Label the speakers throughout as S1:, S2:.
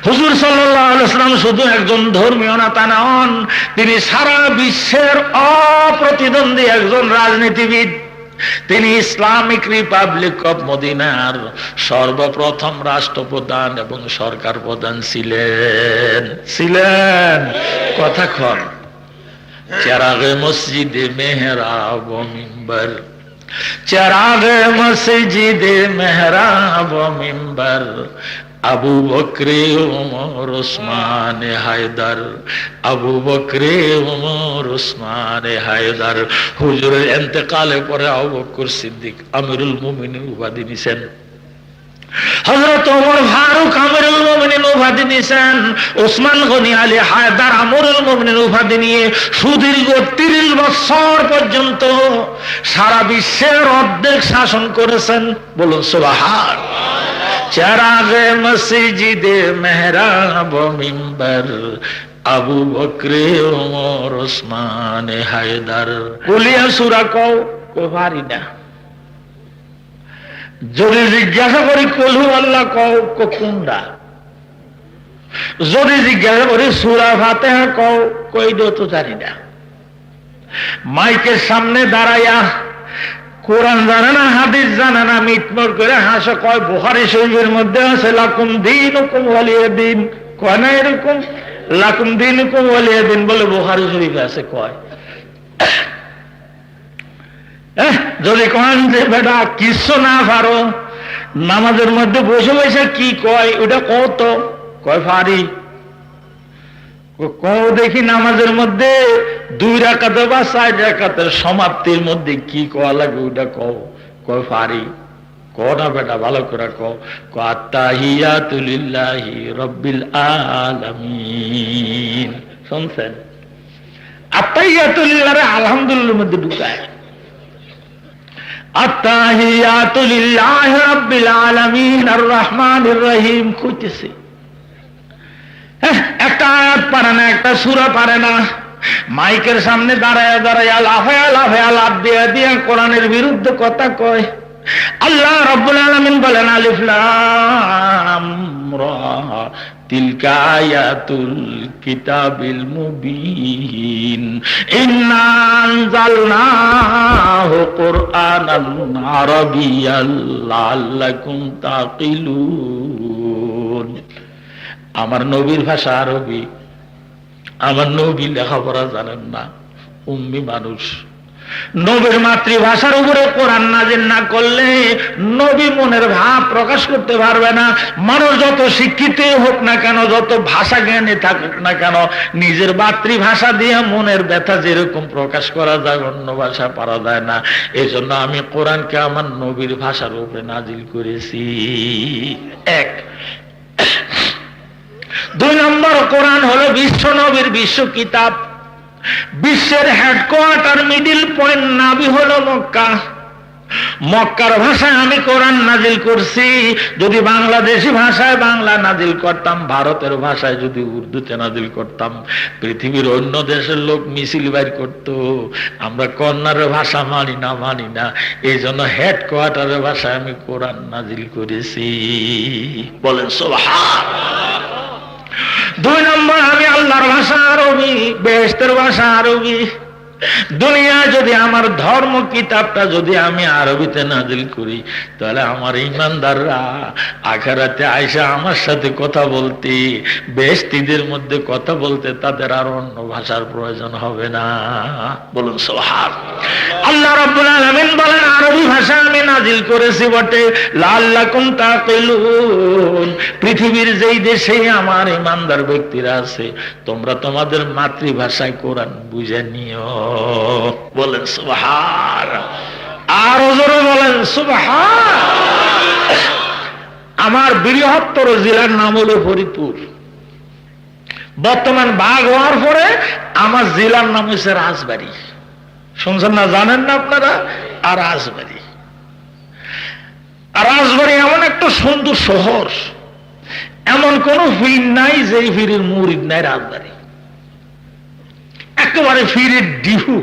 S1: হুজুর সাল্লাল্লাহু আলাইহি ওয়াসাল্লাম শুধু একজন ধর্মীয় নেতা নন, তিনি সারা বিশ্বের অপ্রতিদ্বন্দ্বী একজন রাজনীতিবিদ। তিনি ইসলামিক রিপাবলিক অব মদিনার সর্বপ্রথম রাষ্ট্রপ্রধান এবং সরকার প্রধান ছিলেন। কথা কন। চেরাগে মসজিদে মেহরাব ও মিম্বর, চেরাগে মসজিদে মেহরাব ও মিম্বর, আবু বকরে ওমর ওসমান হায়দার, আবু বকরে ওমর ওসমান হায়দার। হুজুরের ইন্তেকালের পরে আবু বকর সিদ্দিক আমিরুল মুমিনিন উপাধি নিছেন, হযরত ওমর ফারুক আমিরুল মুমিনিন উপাধি নিছেন, ওসমান গনি আলী হায়দার আমিরুল মুমিনিন উপাধি নিয়ে সুদীর্ঘ 30 বছর পর্যন্ত সারা বিশ্বের অর্ধেক শাসন করেছেন। বলুন সুবহানাল্লাহ। চেরাগে মসজিদে মেহরাব ও মিম্বর, আবু বকরে ওমর ওসমান হায়দার। কুলিয়া সূরা কও পারি না। যদি জিজ্ঞাসা করি কুলহু আল্লাহ কও কোনটা, যদি জিজ্ঞাসা করি সূরা ফাতিহা কও কই দো তো জানি না। মাইকের সামনে দাঁড়াইয়া কোরআন জানে না, হাদিস জানে না, মিটমট করে হাসে, কয় বুখারী শরীফের মধ্যে আছে লাকুম দীনুকুম ওয়ালিয়া দিন। কয় না এরকম লাকুম দীনুকুম ওয়ালিয়া দিন বলে বুখারী শরীফে আছে। কয় যদি কন যে বেটা কিছু না পারো, নামাজের মধ্যে বসে বসে কি কয় ওটা কত, কয় পারি। কও দেখি নামাজের মধ্যে 2 রাকাতে বা 4 রাকাতের সমাপ্তির মধ্যে কি কওয়া লাগে ওটা কও, কয় পারি। কও না বেটা ভালো করে কও। আত্তাহিয়াতু লিল্লাহি রাব্বিল আলামিন। শুনছেন? আত্তাহিয়াতু লিল্লাহি আলহামদুলিল্লাহর মধ্যে ঢুকায়। আত্তাহিয়াতু লিল্লাহি রাব্বিল আলামিন আর রহমানির রহিম কইতেছে। একটা আয়াত পারে না, একটা সূরা পারে না, মাইকের সামনে দাঁড়ায় দাঁড়ায় লাফায়া লাফায়া লাফ দিয়ে দিয়ে কোরআনের বিরুদ্ধে কথা কয়। আল্লাহ রাব্বুল আলামিন বলেন আলিফ লাম রা তিলকা আয়াতুল কিতাবিল মুবিন ইন্না আনজালনাহু কুরআনান আরাবিয়াল লাআল্লাকুম তাকিলুন। আমার নবীর ভাষা আরবি, আমার নবী লেখাপড়া জানেন না, উম্মি মানুষ। নবীর মাতৃভাষার উপরে কোরআন নাযিল না করলে নবী মনের ভাব প্রকাশ করতে পারবে না। মানুষ যত শিক্ষিত হোক না কেন, যত ভাষা জ্ঞানী থাকুক না কেন, নিজের মাতৃভাষা দিয়ে মনের ব্যথা যেরকম প্রকাশ করা যায় অন্য ভাষা পারা যায় না। এজন্য আমি কোরআনকে আমার নবীর ভাষার উপরে নাযিল করেছি। 1 2 নম্বর, কোরআন হলো বিশ্ব নবীর বিশ্ব কিতাব। বিশ্বের হেডকোয়ার্টার মিডিল পয়েন্ট নাভি হলো মক্কা। মক্কার ভাষায় আমি কোরআন নাজিল করছি। যদি বাংলাদেশি ভাষায় বাংলা নাজিল করতাম, ভারতের ভাষায় যদি উর্দুতে নাজিল করতাম, পৃথিবীর অন্য দেশের লোক মিছিল বাইর করত, আমরা কন্যার ভাষা মানি না। এই জন্য হেডকোয়ার্টারের ভাষায় আমি কোরআন নাজিল করেছি। বলেন সুবহানাল্লাহ। 2 নম্বর, আমি আল্লাহর ভাষা আরবি, বেহেশতের ভাষা আরবি। দুনিয়া যদি আমার ধর্ম কিতাবটা যদি আমি আরবিতে নাজিল করি, তাহলে আমার ঈমানদাররা আখিরাতে আয়েশা আমার সাথে কথা বলতে, বেহেশতীদের মধ্যে কথা বলতে তাদের আর অন্য ভাষার প্রয়োজন হবে না। বলুন সুবহানাল্লাহ। আল্লাহ রাব্বুল আলামিন বলেন আরবি ভাষা আমি নাজিল করেছি বটে, লাআল্লাকুম তাকিলুন। পৃথিবীর যেই দেশে আমার ঈমানদার ব্যক্তিরা আছে, তোমরা তোমাদের মাতৃভাষায় কোরআন বুঝে নিও। বলেন সুবহানাল্লাহ। আর জোরে বলেন সুবহানাল্লাহ। আমার বৃহত্তর জেলার নাম হলো ফরিদপুর। বর্তমান ভাগ হওয়ার পরে আমার জেলার নাম হচ্ছে রাজবাড়ী। শুনছেন না, জানেন না আপনারা? আর রাজবাড়ী এমন একটা সুন্দর শহর, এমন কোন পীর নাই যে পীরের মুরিদ নাই রাজবাড়ী। একেবারে পীরের ডিহু।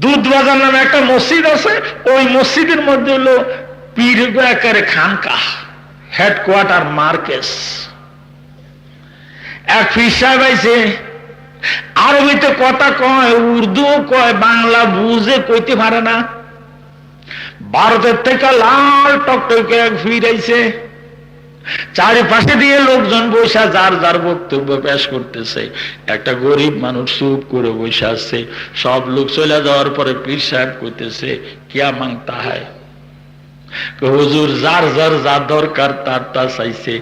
S1: দুধ বাজার নামে একটা মসজিদ আছে, ওই মসজিদের মধ্যে হলো পীর একেবারে খানকাহ, হেডকোয়ার্টার মার্কেস। এক পীর সাহেব আইছে, আরবিতে কথা কয়, উর্দু কয়, বাংলা বুঝে কইতে পারে না। ভারতের থেকে লাল টকটকে এক পীর আইছে, চারিপাশে দিয়ে লোকজন বসে যার যার বক্তব্য পেশ করতেছে। একটা গরিব মানুষ চুপ করে বসে আছে। সব লোক চলে যাওয়ার পরে পীর সাহেব কইতেছে, কিয়া মাংতা হয়? হুজুর, যার যার যা দরকার তার তা চাইছে,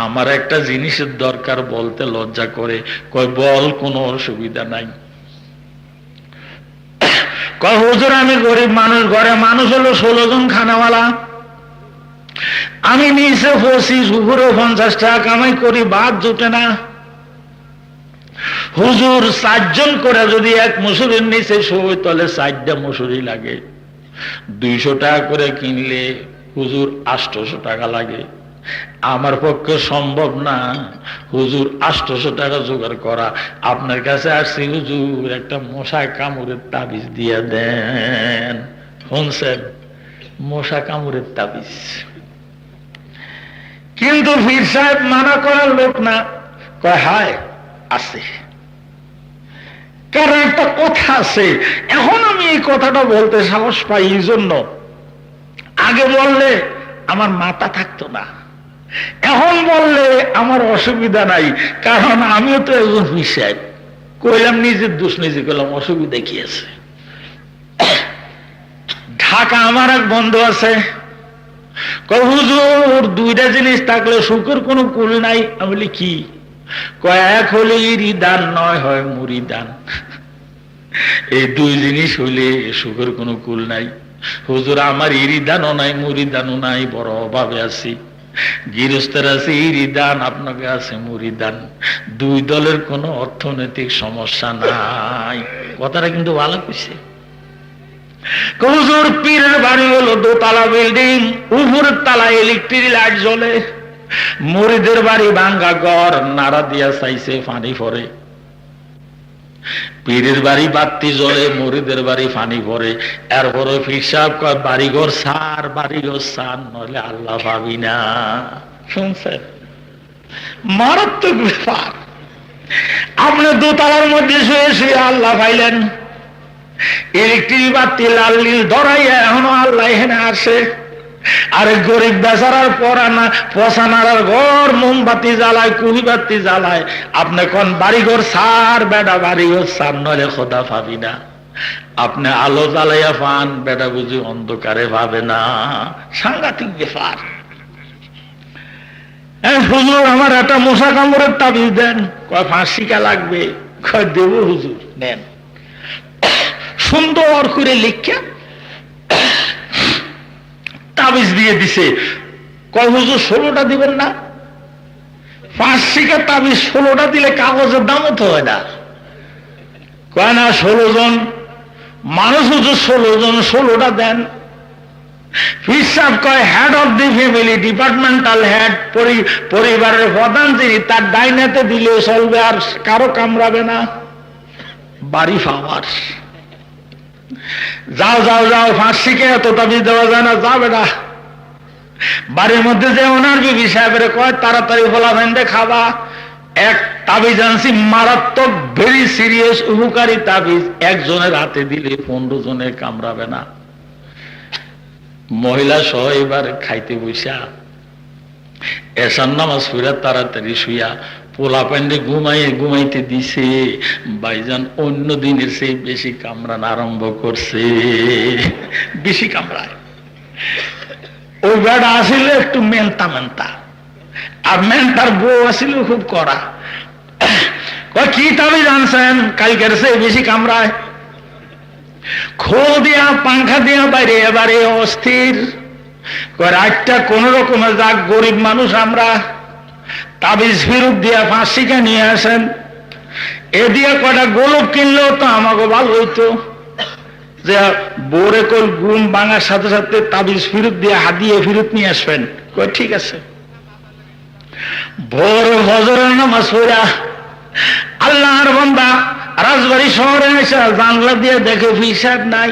S1: আমার একটা জিনিসের দরকার, বলতে লজ্জা করে। কয় বল, কোনো অসুবিধা নাই। কয় হুজুর, আমি গরিব মানুষ, ঘরে মানুষ হলো 16 জন খানাওয়ালা, আমি নিচে 25 উপরে 50 টাকা কামাই করি, বাদ জুটে না। হুজুর, 4 জন করে যদি এক মুসুরির নিচে শোয় তাহলে 4টা মুসুরি লাগে। 200 টাকা করে কিনলে হুজুর 800 টাকা লাগে। আমার পক্ষে সম্ভব না হুজুর 800 টাকা জোগাড় করা। আপনার কাছে আসছি হুজুর, একটা মশা কামড়ের তাবিজ দিয়ে দেন। শুনছেন? মশা কামড়ের তাবিজ। কিন্তু পীর সাহেব মানা করার লোক না, কয় হায় আছে। কারণ একটা কথা আছে, এখন আমি এই কথাটা বলতে সাহস পাই এই জন্য, আগে বললে আমার মাথা থাকতো না, এখন বললে আমার অসুবিধা নাই, কারণ আমিও তো একজন পীর সাহেব। কইলাম নিজের দোষ নিজে করলাম, অসুবিধা কি আছে? ঢাকা আমার এক বন্ধু আছে, কয় হুজুর, 2টা জিনিস থাকলে সুখের কোনো কুল নাই। আমি বলি কি? কয় এক হলে ইরিদান, নয় হয় মুরিদান। এই 2 জিনিস হইলে সুখের কোনো কুল নাই। হুজুর, আমার ইরিদানও নাই, মুরিদানও নাই, বড় অভাবে আছি। গৃহস্থের আছে ইরিদান, আপনাকে আছে মুরিদান। 2 দলের কোনো অর্থনৈতিক সমস্যা নাই। কথাটা কিন্তু ভালো কইছে। হুজুর, পীরের বাড়ি হলো 2 তলা বিল্ডিং, উপরের তলায় ইলেকট্রিক লাইট জ্বলে। মুরিদের বাড়ি ভাঙ্গা ঘর, নাড়া দিয়া চাইছে পানি পড়ে। পীরের বাড়ি বাতি জ্বলে, মুরিদের বাড়ি পানি পড়ে। এরপরে পীর সাহেব কয় বাড়িঘর সার, বাড়িঘর সার, নইলে আল্লাহ পাবি না। শুনছেন? মারাত্মক ব্যাপার। আপনি 2 তলার মধ্যে শুয়ে শুয়ে আল্লাহ পাইলেন, ইলেকট্রিক বাতি লাল নীল ধরাইয়া এখনো আল্লাহ এখানে আসে। আরে গরিব বেচারার পরানা পচানার ঘর মোমবাতি জ্বালায়, কুলি বাতি জ্বালায়। আপনি কোন বাড়িঘর সার, বেটা বাড়িঘর সার, নইলে খোদা পাবি না। আপনি আলো জ্বালাইয়া পান, বেটা বুঝি অন্ধকারে পাবে না। সাংঘাতিক ব্যাপার। হুজুর, আমার একটা মশা কামড়ের তাবিজ দেন। কয় 5 শিকা লাগবে। কয় দেব হুজুর, নেন। সুন্দর করে লিখা তাবিজ দিয়ে দিছে। কয় হুজুর 16টা দিবেন না? 5 শিকা তাবিজ 16টা দিলে কাগজের দামও তো হয় না। কয় না, 16 জন মানুষ হুজুর, 16 জন, 16টা দেন। পীর সাহেব কয় head of the family, departmental head, পরিবারের প্রধান যিনি, তার ডাইনাতে দিলে চলবে, আর কারো কামড়াবে না। বাড়ি পাওয়ার। যাও যাও যাও, 5 শিখে এত তাবিজ দেওয়া যায় না, যাবে না। বাড়ির মধ্যে যে ওনার বিবি সাহেবের কয় তাড়াতাড়ি ফলা ভেন্দে খাবা। এক তাবিজ আনছি, মারাত্মক, ভেরি সিরিয়াস, উপকারী তাবিজ। একজনের হাতে দিলে 15 জনের কামড়াবে না। মহিলা সহ এবার খাইতে বসা, এসার নামাজ পড়া তাড়াতাড়ি শুয়া পোলা প্যান্ডে ঘুমাইতে দিছে। ভাইজান অন্য দিনের সেই বেশি কামড়ান আরম্ভ করছে, বেশি কামড়ায়। ওই বেড়া আসিল একটু মেনতা মেনতা, আর মেনতার বউ আসিল খুব কড়া। কি তাবিজ আনছেন? কালকের সে বেশি কামড়ায়। খোল দিয়া পাংখা দিয়া বাইরে এবারে অস্থির। রাতটা কোন রকমে যাক, গরিব মানুষ আমরা, তাবিজ ফিরুক দিয়া 5 শিকা নিয়ে আসেন। এ দিয়া কয়টা গোলক কিনলেও তো আমাকে ভালো হইতো, যে বোরে কল ঘুম ভাঙার সাথে সাথে তাবিজ ফিরুক দিয়ে হাদিয়ে ফিরুত নিয়ে আসবেন। কয় ঠিক আছে। ভোর ফজরের নামাজ পড়া আল্লাহর বান্দা রাজবাড়ি শহরে এসে জানলা দিয়ে দেখে পীর সাহেব নাই।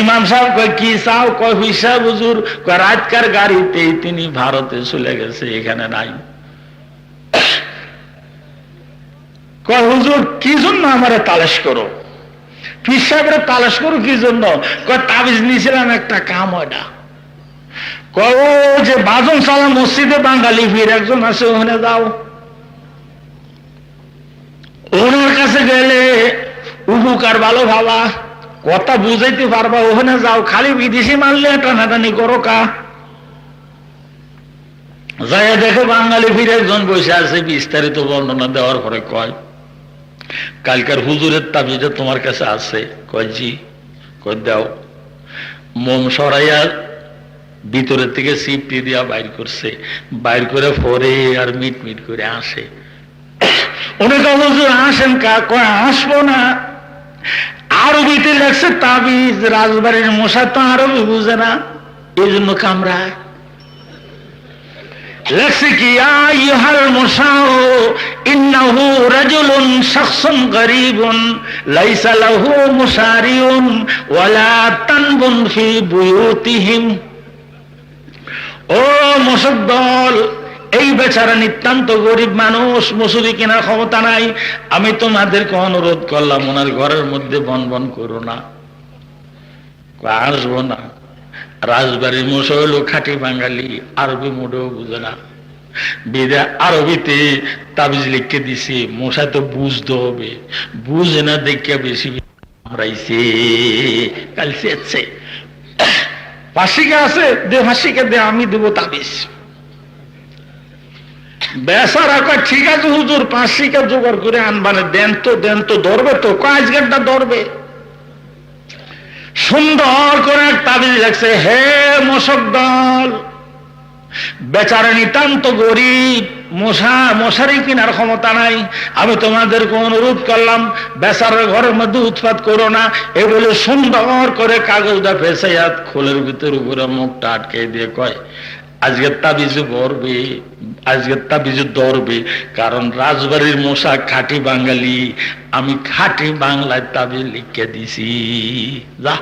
S1: ইমাম সাহেব কয় কি চাও? কয় হিসাব হুজুর। কয় রাতকার গাড়িতেই তিনি ভারতে চলে গেছে, এখানে নাই। কয় হুজুর কি জন্য আমারে তালাশ করো? পীর সাহেবরে তালাশ করো কি জন্য? কয় তাবিজ নিয়েছিলাম একটা, কাম ওটা। কয় ও যে বাজন সালা মসজিদে বাঙালি পীর একজন আছে, ওখানে যাও। ওনার কাছে গেলে উপকার ভালো ভাবা, কথা বুঝাইতে পারবা, ওখানে যাও। খালি বিদেশি মারলে টানাটানি করো কা? যাই দেখে বাঙালি ফিরে একজন বসে আছে, বিস্তারিত বর্ণনা দেওয়ার পরে কয় কালকার হুজুরের তাবিজটা তোমার কাছে আছে? কয় জি। কয় দাও। মোম সরাইয়া ভিতরের থেকে সিপটি দিয়া বাইর করছে, বাইর করে পরে আর মিট মিট করে আসে। উনি কয় হুজুর আসেন কা? কয় আসবো না, আরবিতে লেখছে তাবিজ, রাজবাড়ির মশা তো আরবি বুঝে না, এই জন্য কামড়ায়। লেখছে কি আইয়ুহাল মুসাউ ইন্নাহু রাজুলুন শাখসুন গরীবুন লাইসা লাহু মুসারিউন ওয়ালা তানবুন ফি বুয়ুতিহিম। ও মশক দল, এই বেচারা নিতান্ত গরিব মানুষ, মসুরি কেনার ক্ষমতা নাই, আমি তোমাদেরকে অনুরোধ করলাম ওনার ঘরের মধ্যে বন বন করো না। আসবো না। রাজবাড়ির মশা হলো খাঁটি বাঙালি, আরবি মোটেও বুঝে না, বেদা আরবিতে তাবিজ লিখে দিছে, মশা তো বুঝতে হবে, বুঝে না দেখিয়া বেশি আমরাইছে। কাল চেয়েছে ফাঁসিকে আছে, দে ফাঁসিকে দে, আমি দেবো তাবিজ। বেচারা কয় ঠিক আছে হুজুর, 5 শিকা জোগাড় করে আনবানে, দেন তো দেন তো, ধরবে তো? কয় আজকেরটা ধরবে। সুন্দর করে এক তাবিজ লাগছে, হে মশক দল, বেচারা নিতান্ত গরিব, মশারি কেনার ক্ষমতা নাই, আমি তোমাদেরকে অনুরোধ করলাম বেচারার ঘরের মধ্যে উৎপাত করো না। এই বলে সুন্দর করে কাগজটা ফেসাইয়া খোলের ভিতর উপরে মুখটা আটকে দিয়ে কয় আজকের তাবিজে ভরবে, আজকের তাবিজে ধরবে, কারণ রাজবাড়ির মশা খাঁটি বাঙালি, আমি খাঁটি বাংলায় তাবিজ লিখে দিছি। যা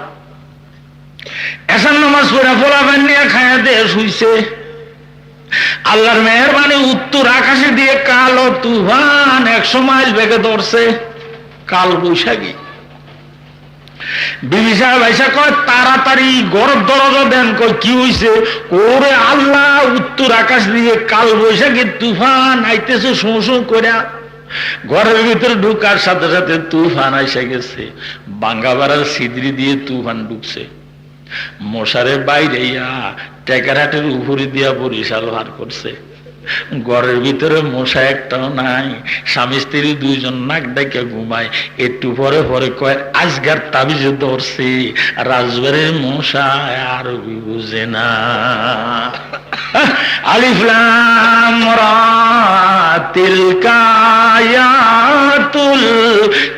S1: এসার নামাজ পড়া ফোলাবেন নিয়ে খায়া দিয়ে শুইছে। আল্লাহর মেহেরবানি, উত্তর আকাশে দিয়ে কালো তুফান 100 মাইল বেগে ধরছে, কাল বৈশাখী। বিবি সাহেব আইসা কয় তাড়াতাড়ি গরব দরজা দেন। কয় কি হইছে? ওরে আল্লাহ, উত্তর আকাশ দিয়ে কাল বৈশাখী তুফান আইতেছে শো শো করে। ঘরের ভিতরে ঢুকার সাথে সাথে তুফান আইসা গেছে, বাঙ্গাবাড়ার সিদ্রি দিয়ে তুফান ঢুকছে, মশারে বাইরে টেকারহাটের উপরে দিয়া বরিশাল ভার করছে। ঘরের ভিতরে মশা একটাও নাই, স্বামী স্ত্রী 2জন নাক ডেকে ঘুমায়। একটু পরে পরে কয় আজগার তাবিজ ধরছে, রাজবাড়ির মশা আর বুঝে না। আলিফ লাম রা তিলকা আয়াতুল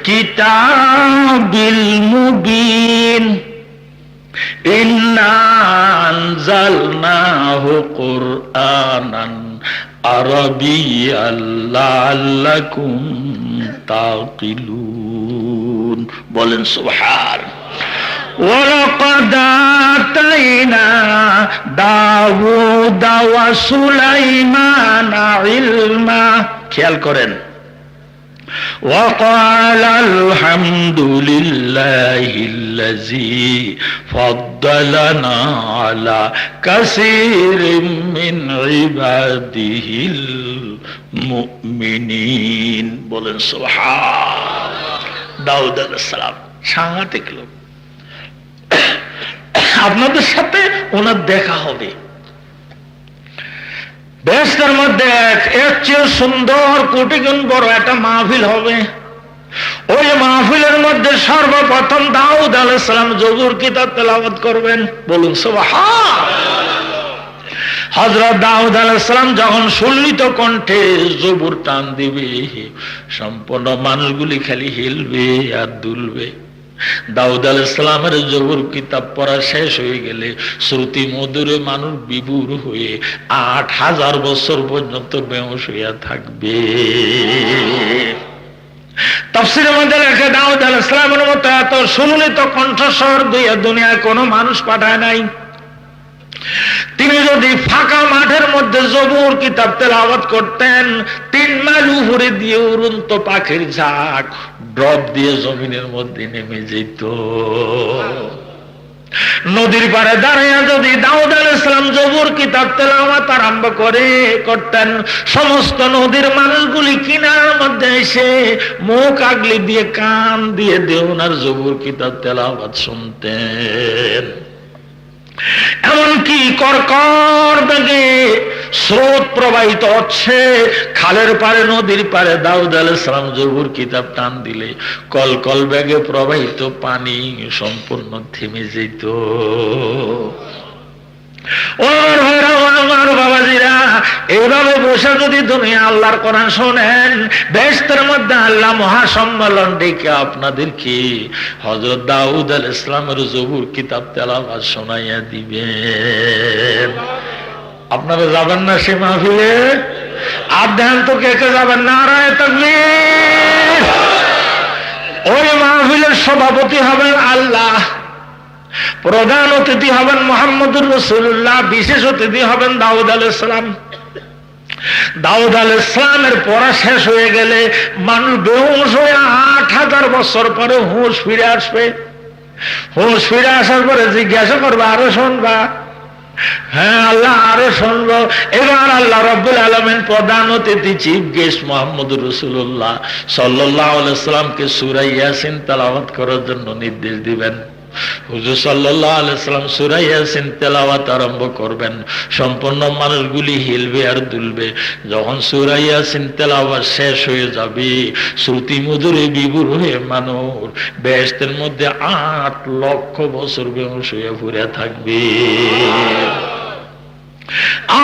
S1: কিতাবিল মুবিন ইন্না আনজালনাহু কুরআনান আরাবিয়্যান লাআল্লাকুম তাকিলুন। বলেন সুবহান। ওয়ালাকাদ আতাইনা দাউদা ওয়া সুলাইমানা ইলমা। খেয়াল করেন, وقال الحمد لله الذي فضلنا على كثير من عباده المؤمنين। বলেন সুবহান। দাউদ আলাইহিস সালাম সাংঘাতিক লোক, আপনাদের সাথে ওনার দেখা হবে। দেশের মধ্যে এর চেয়ে সুন্দর কোটি গুণ বড় একটা মাহফিল হবে। ওই মাহফিলের মধ্যে সর্বপ্রথম দাউদ আলাইহিস সালাম জবুর কিতাব তেলাওয়াত করবেন। বলুন সুবহান। হযরত দাউদ আলাইহিস সালাম যখন সুললিত কণ্ঠে জবুর টান দিবে, সম্পূর্ণ মানুষগুলি খালি হিলবে আর দুলবে। দাউদ আলাইহিস সালামের জবুর কিতাব পড়া শেষ হয়ে গেলে শ্রুতি মধুরে মানুষ বিভোর হয়ে 8000 বছর পর্যন্ত বেহুশ হইয়া থাকবে। তাফসীরের মধ্যে লেখে দাউদ আলাইহিস সালামের মতো এত সুললিত কণ্ঠস্বর দিয়ে দুনিয়ায় কোনো মানুষ পাঠায় নাই। তিনি যদি ফাঁকা মাঠের মধ্যে জবুর কিতাব তেলাওয়াত করতেন, 3 মাইল উপরে দিয়ে উড়ন্ত পাখির ঝাঁক ড্রপ দিয়ে জমিনের মধ্যে নেমে যেত। নদীর পাড়ে দাঁড়িয়ে যদি দাউদ আলাইহিস সালাম জবুর কিতাব তেলাওয়াত আরম্ভ করতেন, সমস্ত নদীর মানুষগুলি কিনারার মধ্যে এসে মুখ আগলি দিয়ে কান দিয়ে ওনার জবুর কিতাব তেলাওয়াত শুনতেন। এমনকি কর্কর বেগে স্রোত প্রবাহিত হচ্ছে, খালের পারে নদীর পারে দাউদ আলাইহিস সালাম জবুর কিতাব টান দিলে কলকল বেগে প্রবাহিত পানি সম্পূর্ণ থেমে যেত। আমার বাবাজিরা, এইভাবে বসে যদি দুনিয়া আল্লাহর কোরআন শোনেন, বেহেশতের মধ্যে আল্লাহ মহাসম্মেলন ডেকে আপনাদেরকে হযরত দাউদ আলাইহিস সালামের জবুর কিতাব তেলাওয়াত শোনাইয়া দিবেন। আপনারা যাবেন না সে মাহফিলে? আর দেন তো কে কে যাবেন? নারায়ে তাকবীর। ওই মাহফিলের সভাপতি হবেন আল্লাহ, প্রধান অতিথি হবেন মুহাম্মদুর রাসূলুল্লাহ, বিশেষ অতিথি হবেন দাউদ আলাইহিস সালাম। দাউদ আলাইহিস সালামের পড়া শেষ হয়ে গেলে মানুষ বেহুশ হয়ে 8000 বছর পরে হুঁশ ফিরে আসবে। হুঁশ ফিরে আসার পরে জিজ্ঞাসা করবে, আরো শুনবা? হ্যাঁ আল্লাহ, আরো শুনবো। এবার আল্লাহ রাব্বুল আলামিন প্রধান অতিথি চিফ গেস্ট মুহাম্মদুর রাসূলুল্লাহ সাল্লাল্লাহু আলাইহি সাল্লামকে সূরা ইয়াসিন তেলাওয়াত করার জন্য নির্দেশ দিবেন। হুজুর সাল্লাল্লাহু আলাইহি সাল্লাম সূরা ইয়াসিন তেলাওয়াত আরম্ভ করবেন, সম্পূর্ণ মানুষগুলি হিলবে আর দুলবে। যখন সূরা ইয়াসিন তেলাওয়াত শেষ হয়ে যাবে, শ্রুতি মধুরে বিভোর হয়ে মানুষ বেহেশতের মধ্যে 8 লক্ষ বছর বেহুশ হয়ে পড়ে থাকবে।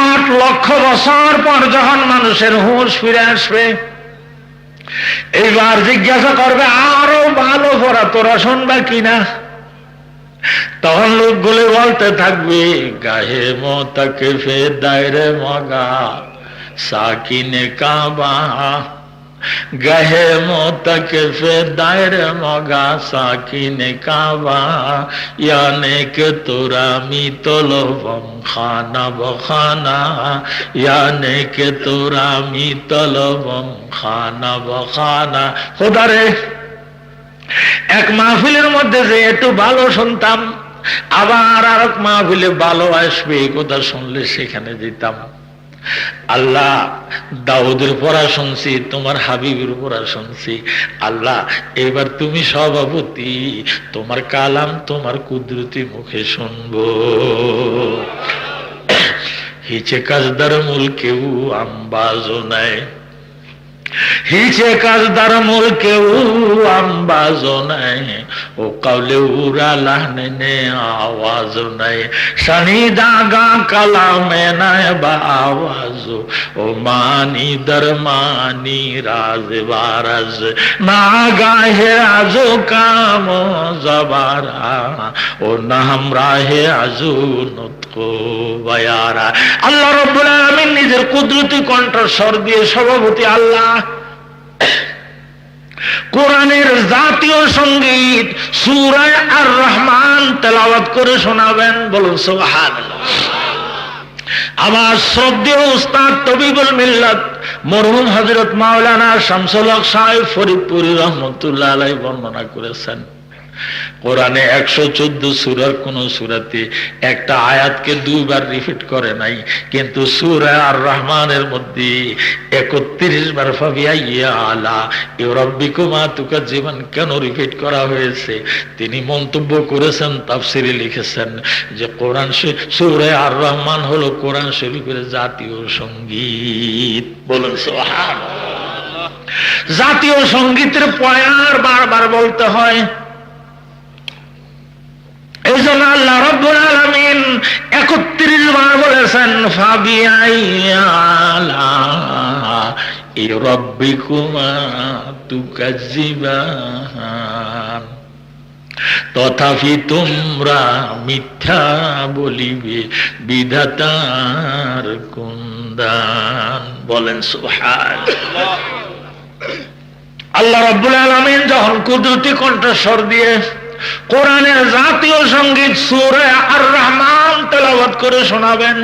S1: 8 লক্ষ বছর পর যখন মানুষের হুঁশ ফিরে আসবে, এইবার জিজ্ঞাসা করবে, আরো ভালো পড়া তোরা শুনবা কিনা? তখন লোকগুলি বলতে থাকবে, গাহে মোতাকে ফে দায়রে মগা সাকিনে কাবা, গাহে মোতাকে ফে দায়রে মগা সাকিনে কাবা, ইয়ানে কে তোরা মি তলবম খানা বখানা, ইয়ানে কে তোরা মি তলবম খানা বখানা। খোদারে, এক মাহফিলের মধ্যে যে একটু ভালো শুনতাম, আবার আর এক মাহফিলে ভালো আসবে এই কথা শুনলে সেখানে যেতাম। আল্লাহ, দাউদের পড়া শুনছি, তোমার হাবিবের পড়া শুনছি। আল্লাহ, এবার তুমি সভাপতি, তোমার কালাম তোমার কুদরতি মুখে শুনবো। হিচে কাজদার মূল কেউ আম্বাজও নাই, হিচে কাজদার মূল কেউ আম্বাজও নাই, ও কাউলে উরা লাহনে নে আওয়াজ নাই, শানি দাগা কালামে নাই বা আওয়াজ, ও মানি দরমানি রাজ বারাজ না গাহে আজো কাম জবারা, ও না হামরাহে আজু নুতকো বায়ারা। আল্লাহ রাব্বুল আলামিন নিজের কুদরতি কণ্ঠস্বর দিয়ে সভাপতি আল্লাহ কোরআনের জাতীয় সঙ্গীত সূরা আর রহমান তেলাওয়াত করে শোনাবেন। বলুন সুবহানাল্লাহ। আমার শ্রদ্ধেয় উস্তাদ তবিবুল মিল্লাত মরহুম হযরত মাওলানা শামসুল হক সাহেব ফরিদপুরি রহমাতুল্লাহ আলাইহি বর্ণনা করেছেন, কোরআনে 114 সূরার কোন সূরাতে একটা আয়াতকে 2 বার রিপিট করে নাই, কিন্তু সূরা আর রহমানের মধ্যে 31 বার ফাবিআইয়া আলা রাব্বিকুমা তুকাজ্জিবান কেন রিপিট করা হয়েছে তিনি মন্তব্য করেছেন, তাফসীরে লিখেছেন যে কোরআন সূরা আর রহমান হলো কোরআন শরীফের জাতীয় সঙ্গীত। বলুন সুবহানাল্লাহ। জাতীয় সঙ্গীতের পয়ার বারবার বলতে হয়। এই জন্য আল্লাহ রাব্বুল আলামিন 31 বার বলেছেন ফাবিআইয়া আলা রাব্বিকুমা তুকাজ্জিবান, তথাপি তোমরা মিথ্যা বলিবে বিধাতার কুন্দান। বলেন সুবহানাল্লাহ। আল্লাহ রাব্বুল আলামিন যখন কুদরতি কণ্ঠস্বর দিয়ে কোরআনের জাতীয় সঙ্গীত সূরা আর রহমান তেলাওয়াত করে শোনাবেন,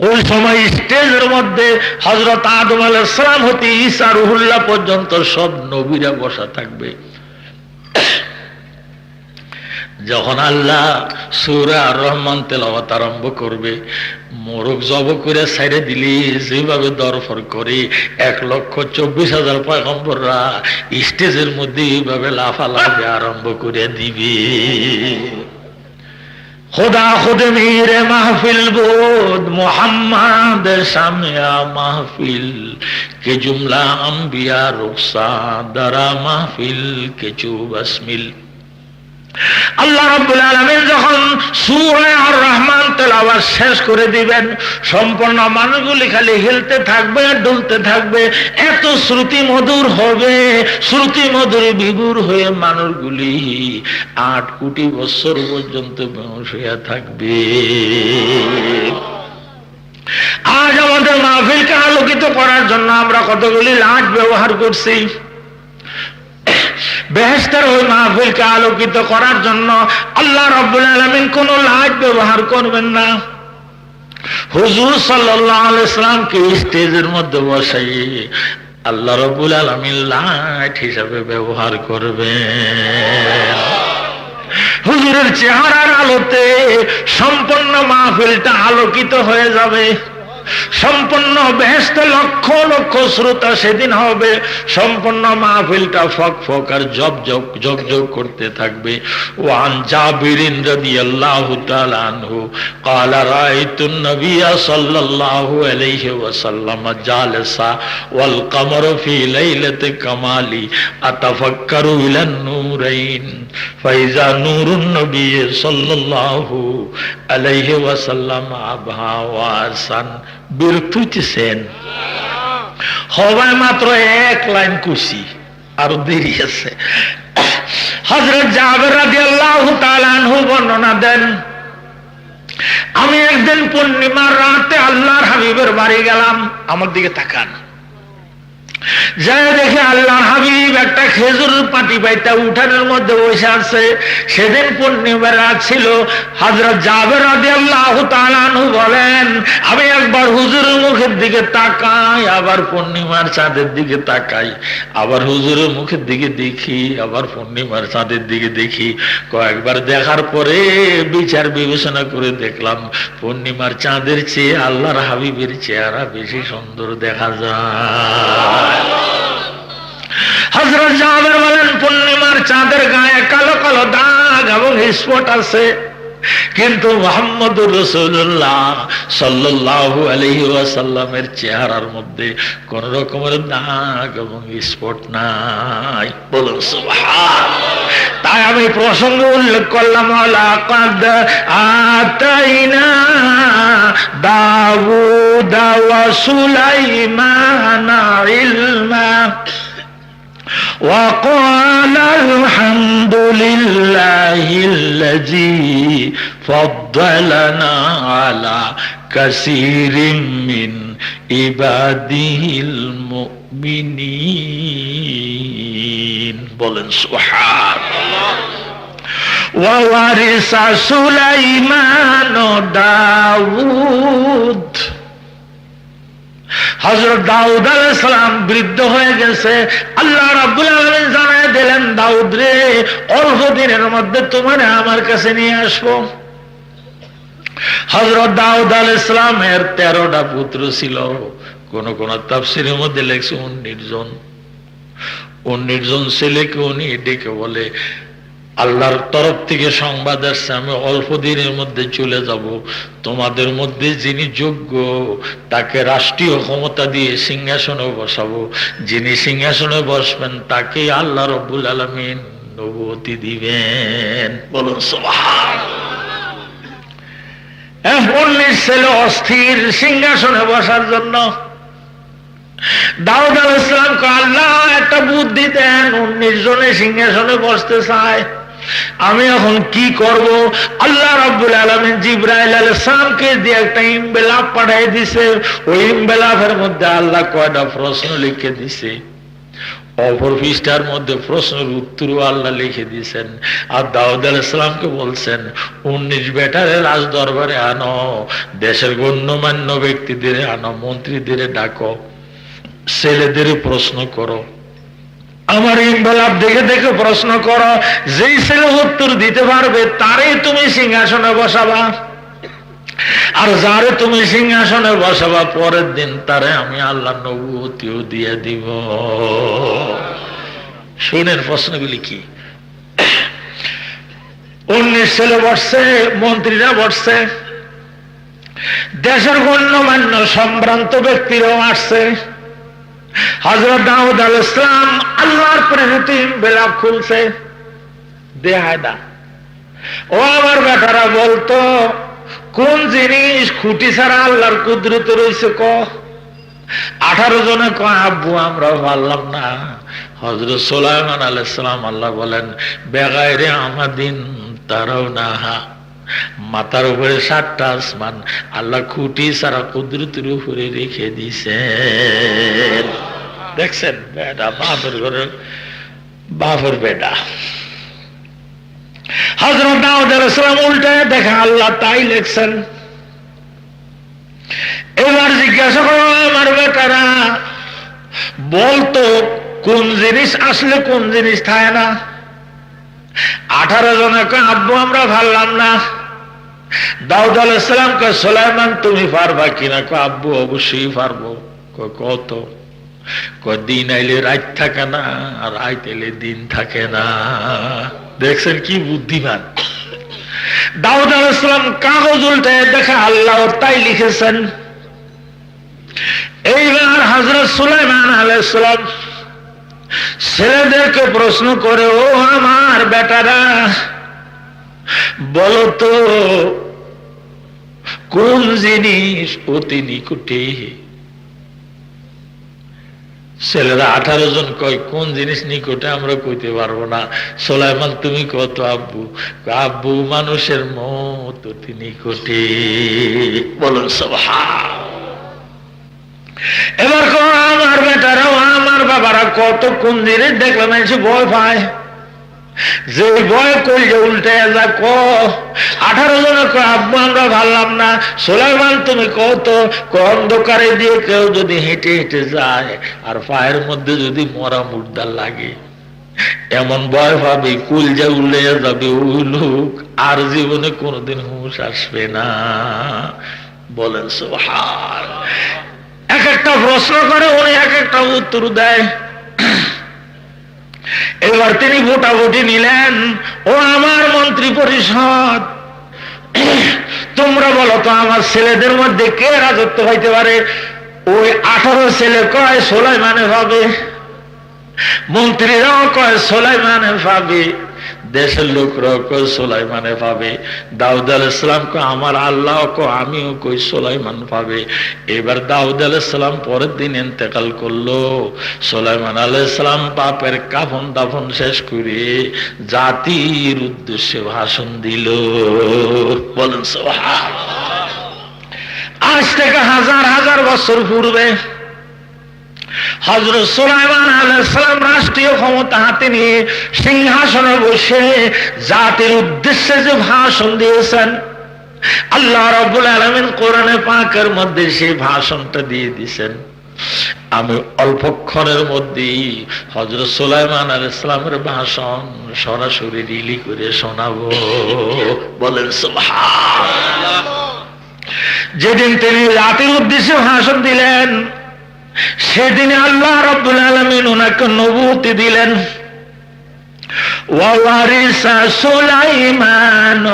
S1: ওই সময় স্টেজের মধ্যে হযরত আদম আলাইহিস সালাম হতে ঈসা রুহুল্লাহ পর্যন্ত সব নবীরা বসা থাকবে। যখন আল্লাহ সূরা আর রহমান তেলাওয়াত আরম্ভ করবে, মোরগ জব করে ছাইড়ে দিলি যেভাবে দরফর করে 1,24,000 পয়গম্বররা স্টেজের মধ্যে এইভাবে লাফালাফি আরম্ভ করে দিবে। खुदा खुद मेरे महफिल बोध मोहम्मद शामिया महफिल के जुमला अंबिया रुखसा दरा महफिल के चुबस्मिल। আল্লাহ রাব্বুল আলামিন যখন সূরা আর রহমান তেলাওয়াত শেষ করে দিবেন, সম্পূর্ণ মানুষগুলি খালি হেলতে থাকবে আর দুলতে থাকবে, এত শ্রুতি মধুর হবে, শ্রুতি মধুর বিভোর হয়ে মানুষগুলি 8 কোটি বছর পর্যন্ত বেহুশ হয়ে থাকবে। আজ আমাদের মাহফিলকে আলোকিত করার জন্য আমরা কতগুলি লাইট ব্যবহার করছি। বেহেশতের ওই মাহফিলকে আলোকিত করার জন্য আল্লাহ রাব্বুল আলামিন কোন লাইট ব্যবহার করবেন না। হুজুর সাল্লাল্লাহু আলাইহি ওয়াসাল্লামকে স্টেজের মধ্যে বসাই আল্লাহ রাব্বুল আলামিন লাইট হিসাবে ব্যবহার করবেন। হুজুরের চেহারার আলোতে সম্পূর্ণ মাহফিলটা আলোকিত হয়ে যাবে। সম্পূর্ণ বেহেশতে লক্ষ লক্ষ শ্রোতা সেদিন হবে। সম্পূর্ণ মাহফিলটা ফক ফক আর জগ জগ করতে থাকবে। ওয়ান জাবিরিন রাদিয়াল্লাহু তাআলা আনহু قال رايت النبي صلى الله عليه وسلم جالسا والقمر في ليلة كمالي اتفكر الى النورين فاذا نور النبي صلى الله عليه وسلم ابها واسن বিরতুছেন। সবাই মাত্র এক লাইন কুশি, আর দেরি আছে। হযরত জাবের রাদিয়াল্লাহু তাআলা আনহু বর্ণনা দেন, আমি একদিন পূর্ণিমার রাতে আল্লাহর হাবিবের বাড়ি গেলাম। আমার দিকে তাকান, যাই দেখে আল্লাহর হাবিব একটা খেজুর পাটি বাইটা উঠানের মধ্যে বসে আছে। সেদিন পূর্ণিমার রাত ছিল। হযরত জাবের রাদিয়াল্লাহু তাআলা আনহু বলেন, আমি একবার হুজুরের মুখের দিকে তাকাই, আবার পূর্ণিমার চাঁদের দিকে তাকাই, আবার হুজুরের মুখের দিকে দেখি, আবার পূর্ণিমার চাঁদের দিকে দেখি। কয়েকবার দেখার পরে বিচার বিবেচনা করে দেখলাম পূর্ণিমার চাঁদের চেয়ে আল্লাহর হাবিবের চেহারা বেশি সুন্দর দেখা যায়। হযরত জাবের বলেন, পূর্ণিমার চাঁদের গায়ে কালো কালো দাগ এবং স্পট আছে, কিন্তু মুহাম্মদুর রাসূলুল্লাহ সাল্লাল্লাহু আলাইহি ওয়াসাল্লামের চেহারার মধ্যে কোন রকমের দাগ এবং স্পট নাই। বলুন সুবহানাল্লাহ। তাই আমি প্রসঙ্গ উল্লেখ করলাম, লাকাদ আতাইনা দাউদ ওয়া সুলাইমানা ইলমা وقال الحمد لله الذي فضلنا على كثير من عباده المؤمنين বলেন সুবহানাল্লাহ। وورث سليمان داود। হযরত দাউদ আলাইহিস সালাম বৃদ্ধ হয়ে গেছে। আল্লাহ রাব্বুল আলামিন জানায় দিলেন, দাউদ রে, অল্প দিনের মধ্যে তোমারে আমার কাছে নিয়ে আসবো। হযরত দাউদ আলাইহিস সালামের 13টা পুত্র ছিল। কোন কোন তাফসীরের মধ্যে লেখছে 19 জন। 19 জন ছেলেকে উনি ডেকে বলে, আল্লাহর তরফ থেকে সংবাদ আসছে, আমি অল্প দিনের মধ্যে চলে যাব। তোমাদের মধ্যে যিনি যোগ্য তাকে রাষ্ট্রীয় ক্ষমতা দিয়ে সিংহাসনে বসাবো। যিনি সিংহাসনে বসবেন তাকে আল্লাহ রাব্বুল আলামিন নবুয়তি দিবেন। বলুন সুবহানাল্লাহ। 19 ছেলে অস্থির সিংহাসনে বসার জন্য। দাউদ আলাইহিস সালামকে আল্লাহ একটা বুদ্ধি দেন, 19 জনে সিংহাসনে বসতে চায়। আমি এখন কি করব? আল্লাহ রাব্বুল আলামিন জিবরাইল আলাইহিস সালামকে দিয়ে একটা ইনভেলপ পাঠিয়ে দিয়েছে। ওই ইনভেলপের মধ্যে আল্লাহ কয়টা প্রশ্ন লিখে দিয়েছে, অপর পৃষ্ঠার মধ্যে প্রশ্নের উত্তরও আল্লাহ লিখে দিয়েছেন। আর দাউদ আলাইহিস সালামকে বলছেন 19 বেটারে রাজ দরবারে আনো, দেশের গণ্যমান্য ব্যক্তিদের আনো, মন্ত্রীদের ডাকো, ছেলেদের প্রশ্ন করো, আমার ইনভেলপ দেখে দেখে প্রশ্ন করো, যেই ছেলে উত্তর দিতে পারবে তারই তুমি সিংহাসনে বসাবা, আর যারে তুমি সিংহাসনে বসাবা পরের দিন তারে আমি আল্লাহ নবুয়তিও দিয়ে দিব। শুনেন প্রশ্নগুলি কি? 19 ছেলে বসছে, মন্ত্রীরা বসছে, দেশের গণ্যমান্য সম্ভ্রান্ত ব্যক্তিরাও আসছে। হযরত দাউদ আলাইহিস সালাম আল্লাহর প্রেরিত ইনভেলপ খুলছে, দেহায়দা ও আমার বেটারা বলতো কোন জিনিস খুঁটি ছাড়া আল্লাহর কুদরত রয়েছে ক? 18 জনে কয় আব্বু আমরা পারলাম না। হযরত সুলাইমান আলাইহিস সালাম আল্লাহ বলেন বেগাইরে আমাদিন তারাও না, মাথার উপরে 7টা আসমান আল্লাহ খুঁটি ছাড়া কুদরতের উপরে রেখে দিয়েছেন। দেখছেন বেটা, বাপের ঘরে বাপের বেটা। হযরত দাউদ আলাইহিস সালাম উল্টায় দেখে আল্লাহ তাই লিখছেন। এবার জিজ্ঞাসা করো আমার বেটারা বলতো কোন জিনিস আসলে কোন জিনিস থাকে না? 18 জনে কয় আব্বু আমরা পারলাম না। দাউদ আলাইহিস সালাম কয় সুলাইমান তুমি পারবা কিনা? কয় আব্বু অবশ্যই পারবো। কয় কত? কয় দিন আইলে রাত থাকে না, আর রাত এলে দিন থাকে না। দেখছেন কি বুদ্ধিমান। দাউদ আলাইহিস সালাম কাগজ উল্টায় দেখে আল্লাহ তাই লিখেছেন। এইবার হযরত সুলাইমান আলাইহিস সালাম ছেলেদেরকে প্রশ্ন করে ও আমার বেটারা বলো তো কোন জিনিস অতি নিকটে? ছেলেরা 18 জন কয় কোন জিনিস নিকটে আমরা কইতে পারবো না। সুলাইমান তুমি কত আব্বু? আব্বু মানুষের মত অতি নিকটে। বলুন সুবহান। এবার কোন আমার বেটারা আমার বাবারা কত কোন জিনিস দেখলে মানুষ ভয় পায়, যে ভয় করলে উল্টে যা ক। 18 জনে কয় আব্বু আমরা ভাবলাম না। সুলাইমান তুমি কত? অন্ধকারে দিয়ে কেউ যদি হেঁটে হেঁটে যায় আর পায়ের মধ্যে যদি মরা মুর্দার লাগে এমন ভয় পাবে কুলজা উল্লে যাবে, ওই লোক আর জীবনে কোনোদিন হুঁশ আসবে না। বলেন সুবহান। এক একটা প্রশ্ন করে উনি এক একটা উত্তর দেয়। এবার তিনি ভোটাভুটি নিলেন, ও আমার মন্ত্রী পরিষদ তোমরা বলো তো আমার ছেলেদের মধ্যে কে রাজত্ব হইতে পারে? ওই 18 ছেলে কয় সুলাইমানে পাবে, মন্ত্রীরাও কয় সুলাইমানে পাবে, দেশের লোকরাও কয় সুলাইমানে পাবে। দাউদ আলাইহিস সালাম কয় আমার আল্লাহ কয় আমিও কই সুলাইমান পাবে। এবার দাউদ আলাইহিস সালাম পরের দিন ইন্তেকাল করলো। সুলাইমান আলাইহিস সালাম বাপের কাফন দাফন শেষ করে জাতির উদ্দেশ্যে ভাষণ দিল। বলেন সুবহানাল্লাহ। আজ থেকে হাজার হাজার বছর পূর্বে হযরত সুলাইমান আলাইহিস সালাম রাষ্ট্রীয় ক্ষমতা হাতে নিয়ে সিংহাসনে বসে জাতির উদ্দেশ্যে যে ভাষণ দিয়েছেন, আল্লাহ রাব্বুল আলামিন কোরআনে পাকের মধ্যে সেই ভাষণটা দিয়ে দিয়েছেন। আমি অল্পক্ষণের মধ্যেই হযরত সুলাইমান আলাইহিস সালামের ভাষণ সরাসরি রিলি করে শোনাবো। বলেন সুবহানাল্লাহ। যেদিন তিনি জাতির উদ্দেশ্যে ভাষণ দিলেন সেদিন আল্লাহ রাব্বুল আলামিন ওনাকে নবুয়তি দিলেন। ওয়ারিসা সুলাইমান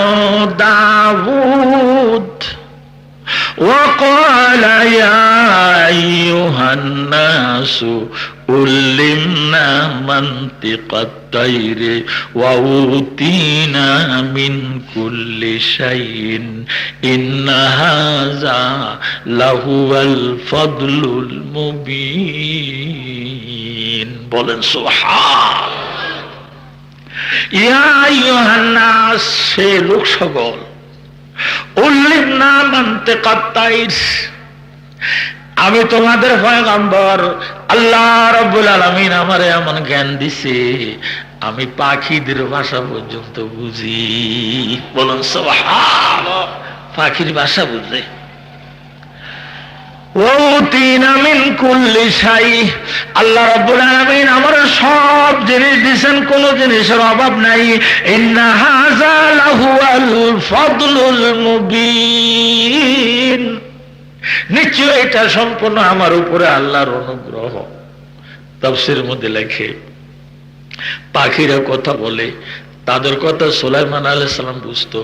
S1: দাউদ وقال يا أيها الناس علمنا منطق الطير وأوتينا من كل شيء إن هذا لهو الفضل المبين. বলেন সুবহান। ইয়া আইয়ুহান নাস, হে লোক সকল, উল্লিমনা মানতিকাত তাইর, আমি তোমাদের পয়গম্বর, আল্লাহ রাব্বুল আলামিন আমারে এমন জ্ঞান দিছে আমি পাখিদের ভাষা পর্যন্ত বুঝি। বলুন সুবহানাল্লাহ। পাখির ভাষা বুঝে। ওতিনা মিন কুল্লি শাই, আল্লাহ রাব্বুল আলামিন আমার সব জিনিস দিয়েছেন, কোন জিনিসের অভাব নাই। ইন্না হাযা লাহুল ফাদলুল মুবিন, নিশ্চয় এটা সম্পূর্ণ আমার উপরে আল্লাহর অনুগ্রহ। তাফসীরের মধ্যে লেখে পাখিরা কথা বলে, তাদের কথা সুলাইমান আলাইহিস সালাম বুঝতো,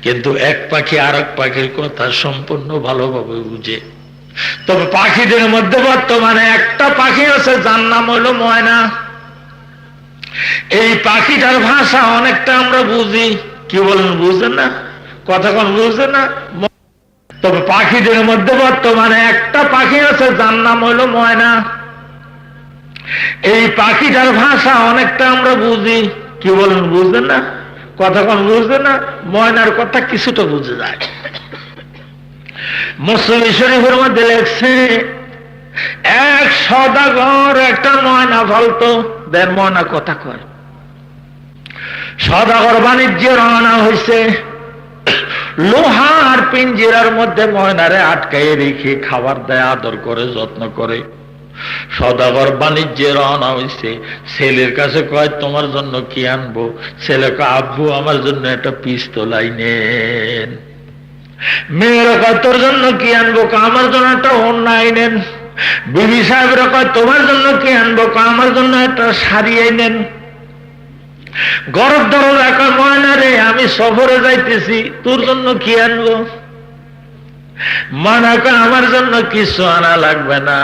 S1: কিন্তু এক পাখি আর এক পাখির কথা সম্পূর্ণ ভালোভাবে বুঝে। তবে পাখিদের মধ্যে বর্তমানে একটা পাখি আছে যার নাম হলো ময়না। এই পাখিটার ভাষা অনেকটা আমরা বুঝি। কি বলেন, বুঝেন না? কথা কোন বুঝেন না? তবে পাখিদের মধ্যে বর্তমানে একটা পাখি আছে যার নাম হলো ময়না। এই পাখিটার ভাষা অনেকটা আমরা বুঝি। কি বলেন, বুঝেন না? কথা কোন বুঝেন না? ময়নার কথা কিছুটা বুঝে যায়। মুসলিম শরীফের মধ্যে লেখছে এক সওদাগর একটা ময়না ফলতো। দেড় ময়না কথা কয়। সওদাগর বাণিজ্যে রওনা হয়েছে, লোহার পিঞ্জিরার মধ্যে ময়নারে আটকাইয়ে রেখে খাবার দেয়, আদর করে, যত্ন করে। সওদাগর বাণিজ্যে রওনা হয়েছে, ছেলের কাছে কয় তোমার জন্য কি আনবো? ছেলে কয় আব্বু আমার জন্য একটা পিস্তল আইনেন। মেয়েরা কয় তোর জন্য কি আনবো? আমার জন্য একটা ওড়না আইনেন। বিবি সাহেবরা কয় তোমার জন্য কি আনবো? আমার জন্য একটা শাড়ি আইনেন। গরব ধরো একা ময়না রে, আমি সফরে যাইতেছি, তোর জন্য কি আনবো? ময়না কয় আমার জন্য কিছু আনা লাগবে না,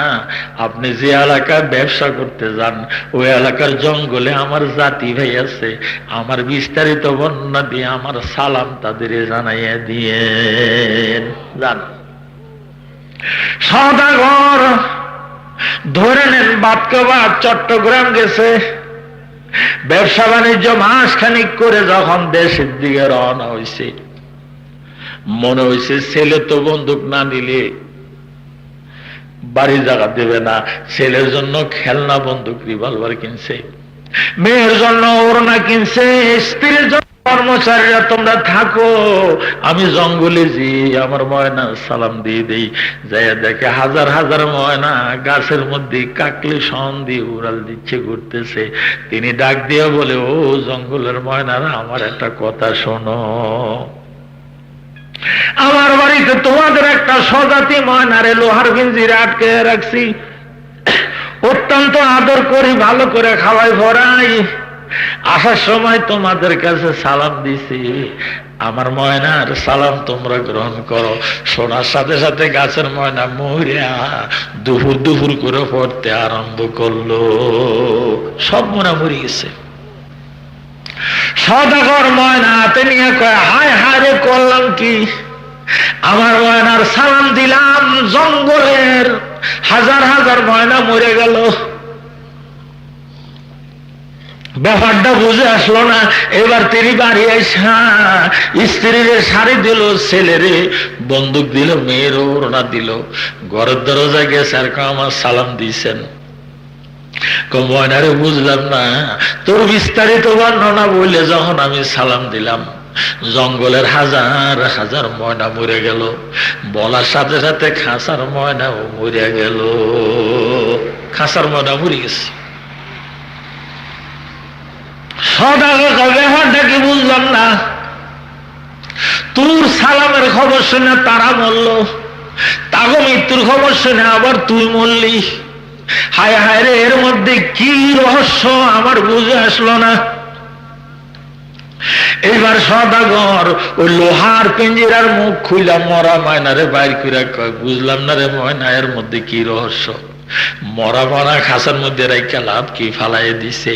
S1: আপনি যে এলাকায় ব্যবসা করতে যান ওই এলাকার জঙ্গলে আমার জাতি ভাই আছে, আমার বিস্তারিত বর্ণনা দিয়ে আমার সালাম তাদের জানাইয়া দিয়েন। জান সওদাগর ধরে নেন বাতকবাদ চট্টগ্রাম গেছে, ব্যবসা বাণিজ্য মাসখানিক করে যখন দেশের দিকে রওনা হয়েছে, মনে হয়েছে ছেলে তো বন্দুক না নিলে বাড়ি জায়গা দেবে না, ছেলের জন্য খেলনা বন্দুক রিভলভার কিনছে, মেয়ের জন্য ওড়না কিনছে, স্ত্রীর জন্য কর্মচারীরা তোমরা থাকো, আমি জঙ্গলে যে আমার ময়না সালাম দিয়ে দেই। যাই দেখে হাজার হাজার ময়না গাছের মধ্যে কাকলে সন দিয়ে উড়াল দিচ্ছে, ঘুরতেছে। তিনি ডাক দিয়ে বলে, ও জঙ্গলের ময়নারা আমার একটা কথা শোনো, আমার বাড়িতে তোমাদের একটা স্বজাতি ময়নারে লোহার পিঞ্জিরে আটকে রাখছি, অত্যন্ত আদর করি, ভালো করে খাওয়াই ভরাই, আসার সময় তোমাদের কাছে সালাম দিছি, আমার ময়নার সালাম তোমরা গ্রহণ করো। শোনার সাথে সাথে গাছের ময়না মরিয়া দুপুর দুপুর করে পড়তে আরম্ভ করলো, সব মনে মরে গেছে। সওদাগর ময়না হাতে নিয়ে কয়, হায় হায় রে করলাম কি, আমার ময়নার সালাম দিলাম, জঙ্গলের হাজার হাজার ময়না মরে গেল। ব্যাপারটা বুঝে আসলো না। এবার তিনি বাড়ি আসা স্ত্রীর শাড়ি দিল, ছেলেরে বন্দুক দিল, মেয়ের ওড়না দিল, ঘরের দরজায় গেছে আর আমার সালাম দিয়েছেন। ময়নারে বুঝলাম না, তোর বিস্তারিত বর্ণনা বলে যখন আমি সালাম দিলাম, জঙ্গলের হাজার হাজার ময়না মরে গেল, বলার সাথে সাথে খাঁচার ময়নাও মরে গেল, খাঁচার ময়না মরে গেছে। সওদাগর ব্যাপারটা কি বুঝলাম না, তোর সালামের খবর শুনে তারা মরল, তাগো মৃত্যুর খবর শুনে আবার তুই মরলি, হায় হায় রে, এর মধ্যে কি রহস্য আমার বুঝে আসলো না। এইবার সওদাগর ওই লোহার পিঞ্জিরার মুখ খুইলা মরা ময়নারে বাইর করে কয়, বুঝলাম না রে ময়না, এর মধ্যে কি রহস্য? মরা মরা খাঁচার মধ্যে রাইখা লাভ কি, ফালাই দিছে।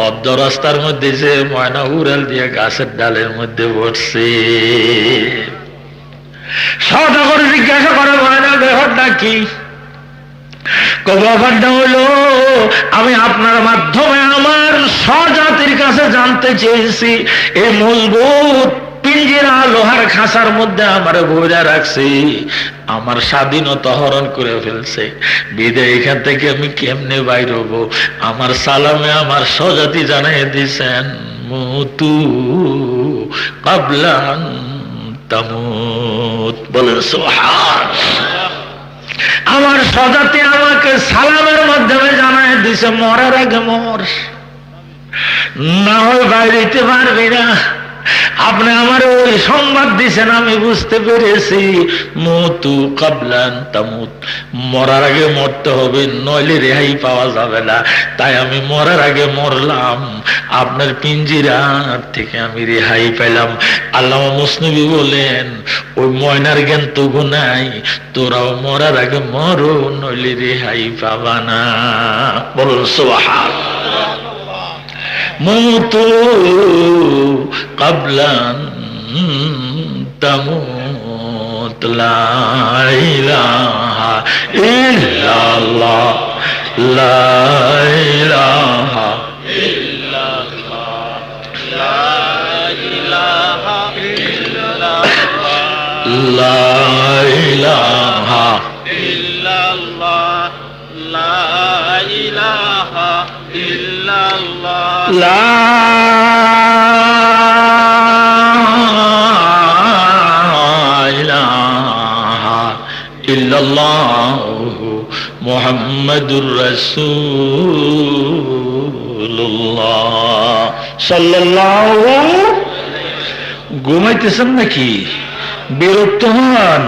S1: অর্ধ রাস্তার মধ্যে যে ময়না উড়াল দিয়ে গাছের ডালের মধ্যে বসছে। সওদাগর জিজ্ঞাসা করে, ময়না ব্যাপারটা কি? ব্যাপারটা হলো আমি আপনার মাধ্যমে আমার স্বজাতির কাছে জানতে চেয়েছি, এই মজবুত পিঞ্জিরা লোহার খাঁচার মধ্যে আমার ভরে রাখছি, আমার স্বাধীনতা হরণ করে ফেলছে, বিদায় এখান থেকে আমি কেমনে বাইর হব? আমার সালামে আমার স্বজাতি জানাই দিয়েছেন, মুতু কাবলান তামুত। বলেন সুবহানাল্লাহ। আমার স্বজাতি আমাকে সালামের মাধ্যমে জানাই দিছে, মরার আগে মর, না হয় বাইরেতে পারবি না। আপনি আমার ওই সংবাদ দিছেন, আমি বুঝতে পেরেছি, মুতু কাবলান তামুত, মরার আগে মরতে হবে, নইলে রেহাই পাওয়া যাবে না। তাই আমি মরার আগে মরলাম, আপনার পিঞ্জিরার থেকে আমি রেহাই পেলাম। আল্লামা মুসনবী বলেন, ওই ময়নার জ্ঞান তো নাই, তোরাও মরার আগে মরো, নইলে রেহাই পাবা না। বলুন সুবহানাল্লাহ। মুতু কাবলান তামুত, লা ইলাহা ইল্লাল্লাহ, লা ইলাহা ইল্লাল্লাহ, লা ইলাহা ইল্লাল্লাহ, লা ইলাহা ইল্লাল্লাহ, লা ইলাহা ইল্লাল্লাহ, লা ইলাহা ইল্লাল্লাহ, মুহাম্মাদুর রাসূলুল্লাহ সাল্লাল্লাহু। ঘুমাইতেছেন নাকি? বিরক্ত হন?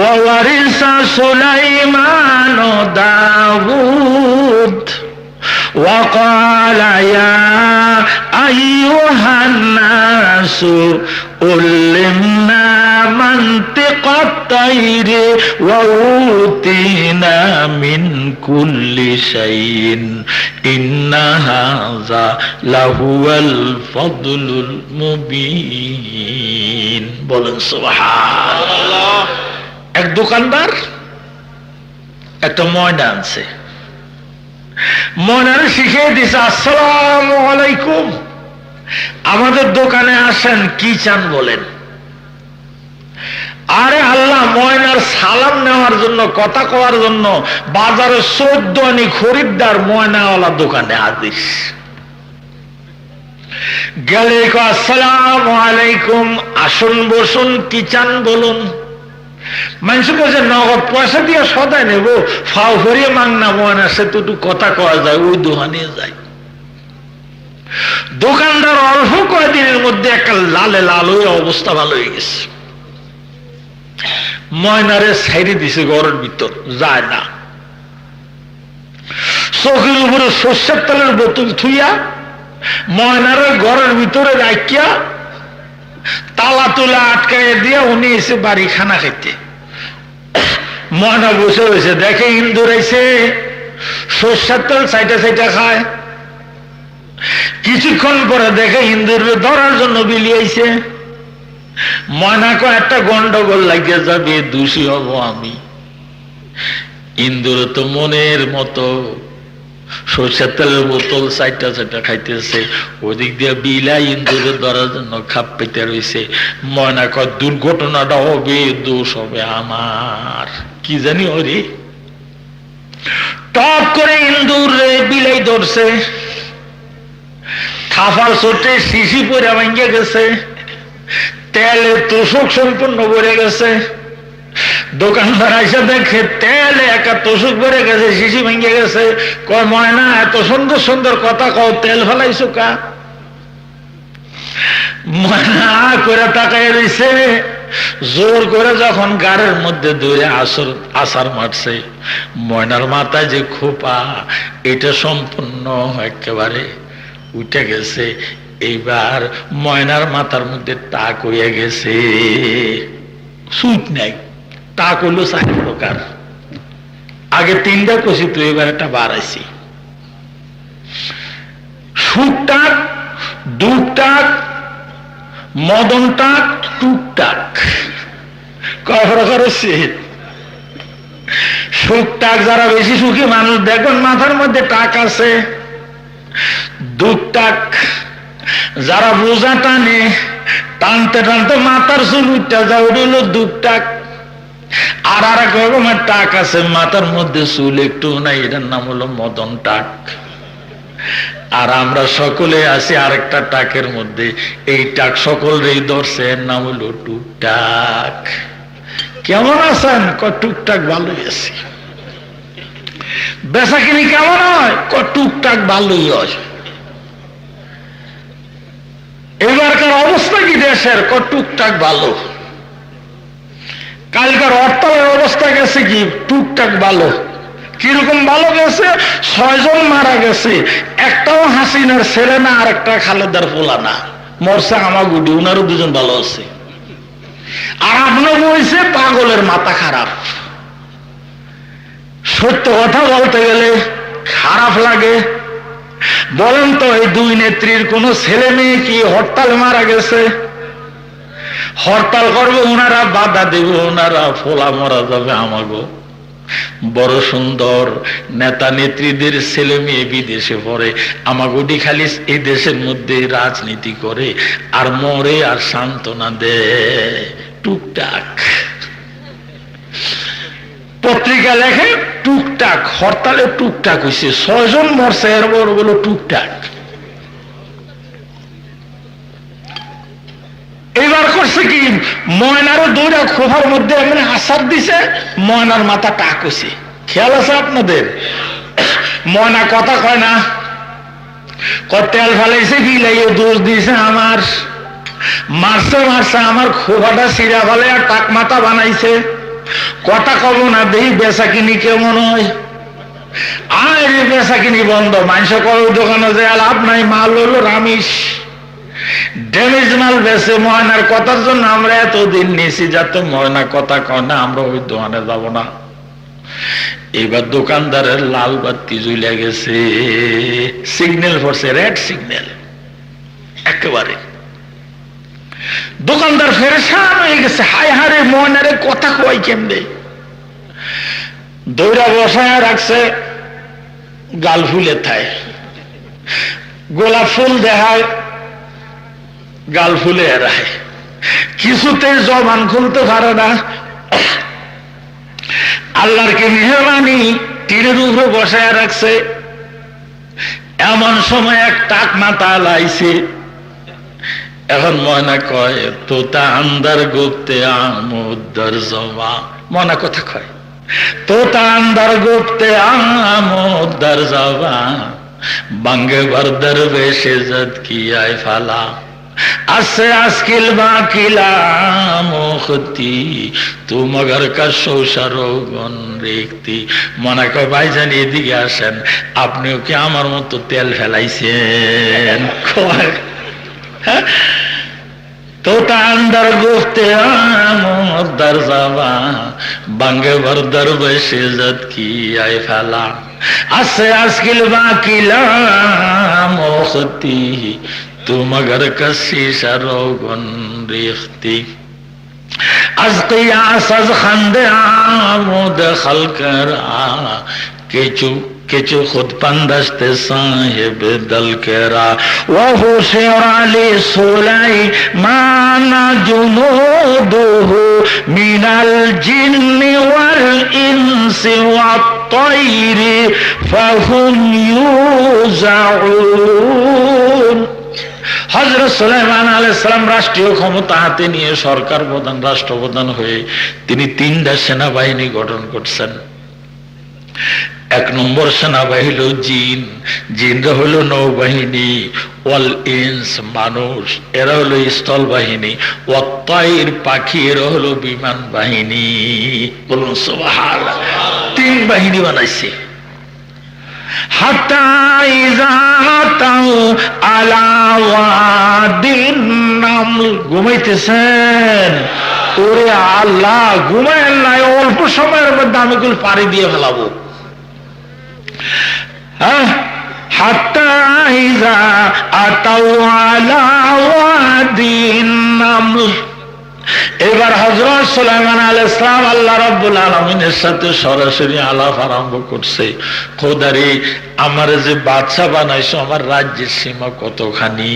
S1: وورث سليمان داود وقال يا أيها الناس علمنا منطق الطير وأوتينا من كل شيء إن هذا لهو الفضل المبين। বলেন সুবহানাল্লাহ। এক দোকানদার একটা ময়না আনছে, ময়নারে শিখিয়ে দিছে, আসসালামু আলাইকুম, আমাদের দোকানে আসেন, কি চান বলেন। আরে আল্লাহ, ময়নার সালাম নেওয়ার জন্য, কথা কওয়ার জন্য বাজারে 14 আনি খরিদ্দার ময়নাওয়ালা দোকানে হাজির। গেলে আসসালামু আলাইকুম, আসুন বসুন, কি চান বলুন। মানুষ বলছে নগদ পয়সা দিয়ে সদাই নেব, ফাও ভরিয়ে মাংনা ময়না, সে তো একটু কথা কওয়া যায়, ওই দোকানে যায়। দোকানদার অল্প কয়েকদিনের মধ্যে একটা লালে লাল হয়ে অবস্থা ভালো হয়ে গেছে। ময়নারে সাইডে দিছে ঘরের ভিতর, যায় না। চোখের উপরে সর্ষের তেলের বোতল থুইয়া ময়নারে ঘরের ভিতরে রাখিয়া তালা তুলা আটকাইয়া দিয়া উনি এসে বাড়ি খানা খাইতে। ময়না বসে রয়েছে, দেখে ইন্দুর আইছে, সর্ষের তেল সাইটা সাইটা খায়। কিছুক্ষণ পরে দেখে ইন্দুর ধরার জন্য বিলি আইছে। ময়না কো একটা গন্ডগোল লাগিয়ে যাবে, দোষী হব আমি। ইন্দুর তো মনের মতো সরষের তেলের বোতল চাইটা চাইটা খাইতেছে, ওদিক দিয়ে বিলাই ইন্দুরে ধরার জন্য খাপ পেতে রয়েছে। ময়না কয় দুর্ঘটনাটা হবে, দোষ হবে আমার, কি জানি ওরে। টপ করে ইন্দুর বিলাই ধরছে, থাফার চোটে শিশি পরে ভাঙ্গে গেছে, তেলে তোষক সম্পূর্ণ ভরে গেছে। দোকানদার এসে দেখে তেলে একটা তোষক ভরে গেছে, শিশি ভেঙে গেছে। কয় ময়না, এত সুন্দর সুন্দর কথা কও, তেল ফেলাইছো কা? ময়না করে তাকাই রইছে। জোর করে যখন গাড়ির মধ্যে ধরে আসার মারছে, ময়নার মাথায় যে খোপা, এটা সম্পূর্ণ একেবারে উঠে গেছে। এইবার ময়নার মাথার মধ্যে টাক হয়ে গেছে, সুট নাই, টাক হইলো 4 প্রকার। আগে 3টা কষি, তো এবার একটা বাড়াইছি। সুট টাক, দুধ টাক, মদন টাক, টুক টাক। কয় প্রকার হচ্ছে? টুকটাক যারা বেশি সুখী মানুষ দেখুন মাথার মধ্যে টাক আছে, টুকটাক যারা বোঝা টানে, টানতে টানতে মাথার চুল উঠতে যায়, ওটা হলো টুকটাক। আর আর এক রকমের টাক আছে, মাথার মধ্যে চুল একটু নাই, এটার নাম হলো মদন টাক। আর আমরা সকলে আছি আরেকটা টাকের মধ্যে, এই টাক সকলেই ধরছে, এর নাম হলো টুকটাক। কেমন আছেন? টুকটাক ভালোই আছি। বেচা কিনি কেমন হয়? টুকটাক ভালোই হয়। এবারকার অবস্থা কি দেশের? টুকটাক ভালো। কালকার হরতালের অবস্থা গেছে কি? টুকটাক ভালো। কিরকম ভালো গেছে? 6 জন মারা গেছে, একটাও হাসিনার ছেলে না, আর একটা খালেদার পোলা না, মরছে আমাগুডি, উনারও 2 জন ভালো আছে। আর আপনার বলছে পাগলের মাথা খারাপ। সত্য কথা বলতে গেলে খারাপ লাগে। বলেন তো, এই 2 নেত্রীর কোন ছেলে মেয়ে কি হরতাল মারা গেছে? হরতাল করবে, ওনারা বাধা দেবে, ওনারা ফোলা মরা যাবে। আমাগো বড় সুন্দর নেতা নেত্রীদের ছেলে মেয়ে বিদেশে পড়ে, আমাগুডি খালি এই দেশের মধ্যে রাজনীতি করে আর মরে আর সান্ত্বনা দেয়। টুকটাক পত্রিকা লেখে টুকটাক, হরতালে টুকটাক হয়েছে, 6 জন মরছে, এর বড় বলো টুকটাক। এইবার করছে কি, ময়নারও 2টা খোফার মধ্যে এমনি আসার দিছে, ময়নার মাথা টাক হয়েছে। খেয়াল আছে আপনাদের? ময়না কথা কয় না, তেল ফেলাইছে কি লাগিয়ে দোষ দিয়েছে আমার, মারছে মারছে, আমার খোফাটা ছিঁড়া ফেলে আর টাক মাথা বানাইছে। কথা কব না, দেখি বেচা কিনি কেমন হয়। আর বেচা কিনি বন্ধ, মানুষ করে দোকানে যে লাভ নাই, মাল হলো রামিস, ড্যামেজ মাল বেছে। ময়নার কথার জন্য আমরা এতদিন নিয়েছি, যাতে ময়না কথা কয় না, আমরা ওই দোকানে যাব না। এবার দোকানদারের লাল বাতি জ্বলে গেছে, সিগন্যাল পড়ছে, রেড সিগন্যাল একেবারে। দোকানদার ফেরেশান হয়ে গেছে, হায় হারে ময়নারে কথা কয় কেমনে। দৌড়া বসায় রাখছে গাল ফুলে থায়, গোলাপ ফুল দেখায়, গাল ফুলে এড়ায়, কিছুতেই জবান খুলতে পারে না। আল্লাহর কি মেহরবানি, তীরের উপরে বসায় রাখছে। এমন সময় এক টাক মাথা লাইছে। এখন ময়না কয়, তোতা আন্দার গুপ্তে আমোদ্দার জমা। ময়না কথা কয়, তোতা আন্দার গুপ্তে আমোদ্দার জমা, বাঙ্গে বরদর বেশে জদ কিয়ায় ফালা, আসে আজকিল বাকিলা মুখতি, তু মগর কা সৌসারোগন রেখতি। মনে কয়, ভাইজান এদিকে আসেন, আপনিও কি আমার মতো তেল ফেলাইছেন? তোতা আন্দার গুফতে আমোদ্দার জবা, বাঙ্গে বরদর বেশে জদ কিয়ায় ফালা, আসে আজকিল বাকিলা মুখতি, तू मगर कसी सरोगन रेखती अज क़ियास अज खंदे आमोद खलकरा केचू केचू खुद पंदस्ते साहिब दल केरा वहु शेराली सोलाई माना जुनूदुहु मिनल जिन्नि वल इंसि वत्तैरि फहुम यूज़ऊन। হযরত সুলাইমান আলাইহিস সালাম রাষ্ট্রীয় ক্ষমতা হাতে নিয়ে সরকার প্রধান, রাষ্ট্রপ্রধান হয়ে তিনি 3টা সেনাবাহিনী গঠন করছেন। 1 নম্বর সেনাবাহিনী হলো জিন, জিনরা হলো নৌবাহিনী, ওয়াল ইনস মানুষ, এরা হলো স্থল বাহিনী, ওয়াত্তাইর পাখি, এরা হলো বিমান বাহিনী। বলুন সুবহানাল্লাহ। 3 বাহিনী বানাইছে। হাত্তা ইযা তাউ আলা ওয়াদিন নামল, ঘুমাইতেছেন? ওরে আল্লাহ, ঘুমায়েন না, অল্প সময়ের মধ্যে আমি গুলো পাড়ি দিয়ে ফেলাবো। হাত্তা ইযা আতাউ আলা ওয়াদিন নামল, এবার হযরত সুলাইমান আলাইহিস সালাম আল্লাহ রাব্বুল আলামিনের সাথে সরাসরি আলাপ আরম্ভ করছে। খোদারে, আমার যে বাদশা বানাইছো, আমার রাজ্যের সীমা কতখানি?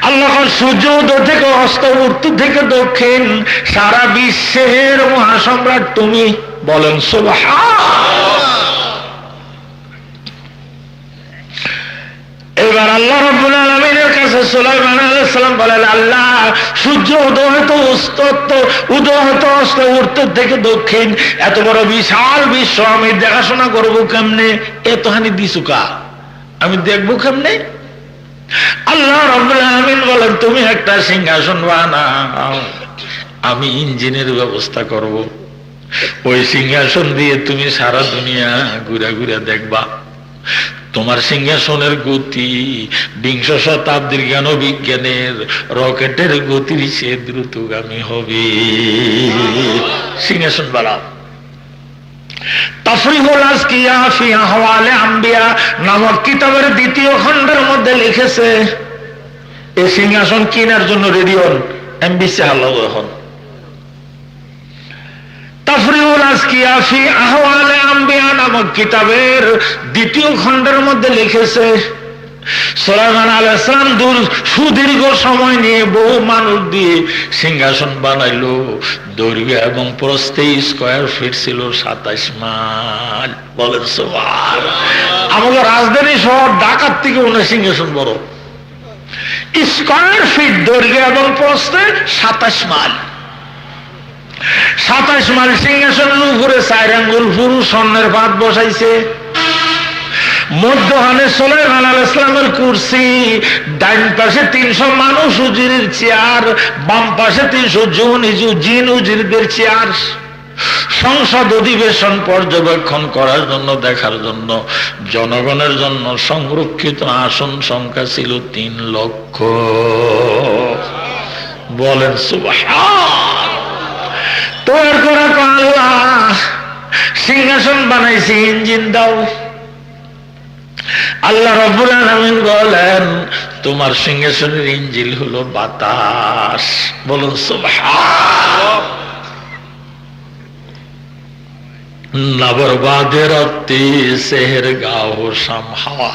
S1: আল্লাহ সূর্য উদয় থেকে অস্ত, উত্তর থেকে দক্ষিণ, সারা বিশ্বের মহাসম্রাট তুমি। বলেন সুবহানাল্লাহ। এবার আল্লাহ রাব্বুল আলামিনের কাছে সুলাইমান আলাইহিস সালাম বলেন, আল্লাহ, সূর্য উদয় হতে অস্ত, উদয় হতে অস্ত, উত্তর থেকে দক্ষিণ, এত বড় বিশাল বিশ্ব আমি দেখাশোনা করবো কেমনে? এতখানি দিছুকা আমি দেখবো কেমনে? আল্লাহ রাব্বুল আলামিন বলেন, তুমি একটা সিংহাসন বানাও, আমি ইঞ্জিনের ব্যবস্থা করব, ওই সিংহাসন দিয়ে তুমি সারা দুনিয়া ঘুরে ঘুরে দেখবা। তোমার সিংহাসনের গতি 20 শতাব্দীর জ্ঞান বিজ্ঞানের রকেটের গতির চেয়ে দ্রুতগামী হবে। সিংহাসন বানাও। তাফরিহুল আজকিয়া ফি আহওয়ালে আম্বিয়া নামক কিতাবের 2য় খণ্ডের মধ্যে লিখেছে, এই সিংহাসন কেনার জন্য রেডি হন, এমবিসি হাল্লা হন। তাফরিহুল আজকিয়া ফি আহওয়ালে আম্বিয়া নামক কিতাবের 2য় খণ্ডের মধ্যে লিখেছে, সুলাইমান আলাইহিস সালাম সুদীর্ঘ সময় নিয়ে বহু মানুষ দিয়ে সিংহাসন বানাইলো। দৈর্ঘ্য এবং প্রস্থে স্কয়ার ফিট ছিল 27 মাইল। বলেন সুবহানাল্লাহ। আমাদের রাজধানী শহর ঢাকার থেকে ওনার সিংহাসন বড়। স্কয়ার ফিট দৈর্ঘ্য এবং প্রস্থে 27 মাইল। 27 মাইল সিংহাসনের উপরে 4 আঙ্গুল পুরু স্বর্ণের পাত বসাইছে। মধ্যখানে সুলাইমান আলাইহিস সালামের কুরসি, ডাইন পাশে 300 মানুষ উজিরের চেয়ার, বাম পাশে 300 জিন উজিরদের চেয়ার। সংসদ অধিবেশন পর্যবেক্ষণ করার জন্য, দেখার জন্য, জনগণের জন্য সংরক্ষিত আসন সংখ্যা ছিল 3 লক্ষ। বলেন সুবহানাল্লাহ। তোর করা আল্লাহ সিংহাসন বানাইছি, ইঞ্জিন দাও। আল্লাহ রাব্বুল আলামিন বলেন, তোমার সিংহাসনের ইঞ্জিন হলো বাতাস। বলুন সুবহানাল্লাহ। নাবরবাদে রাতে সেহরগাহ শাম হাওয়া,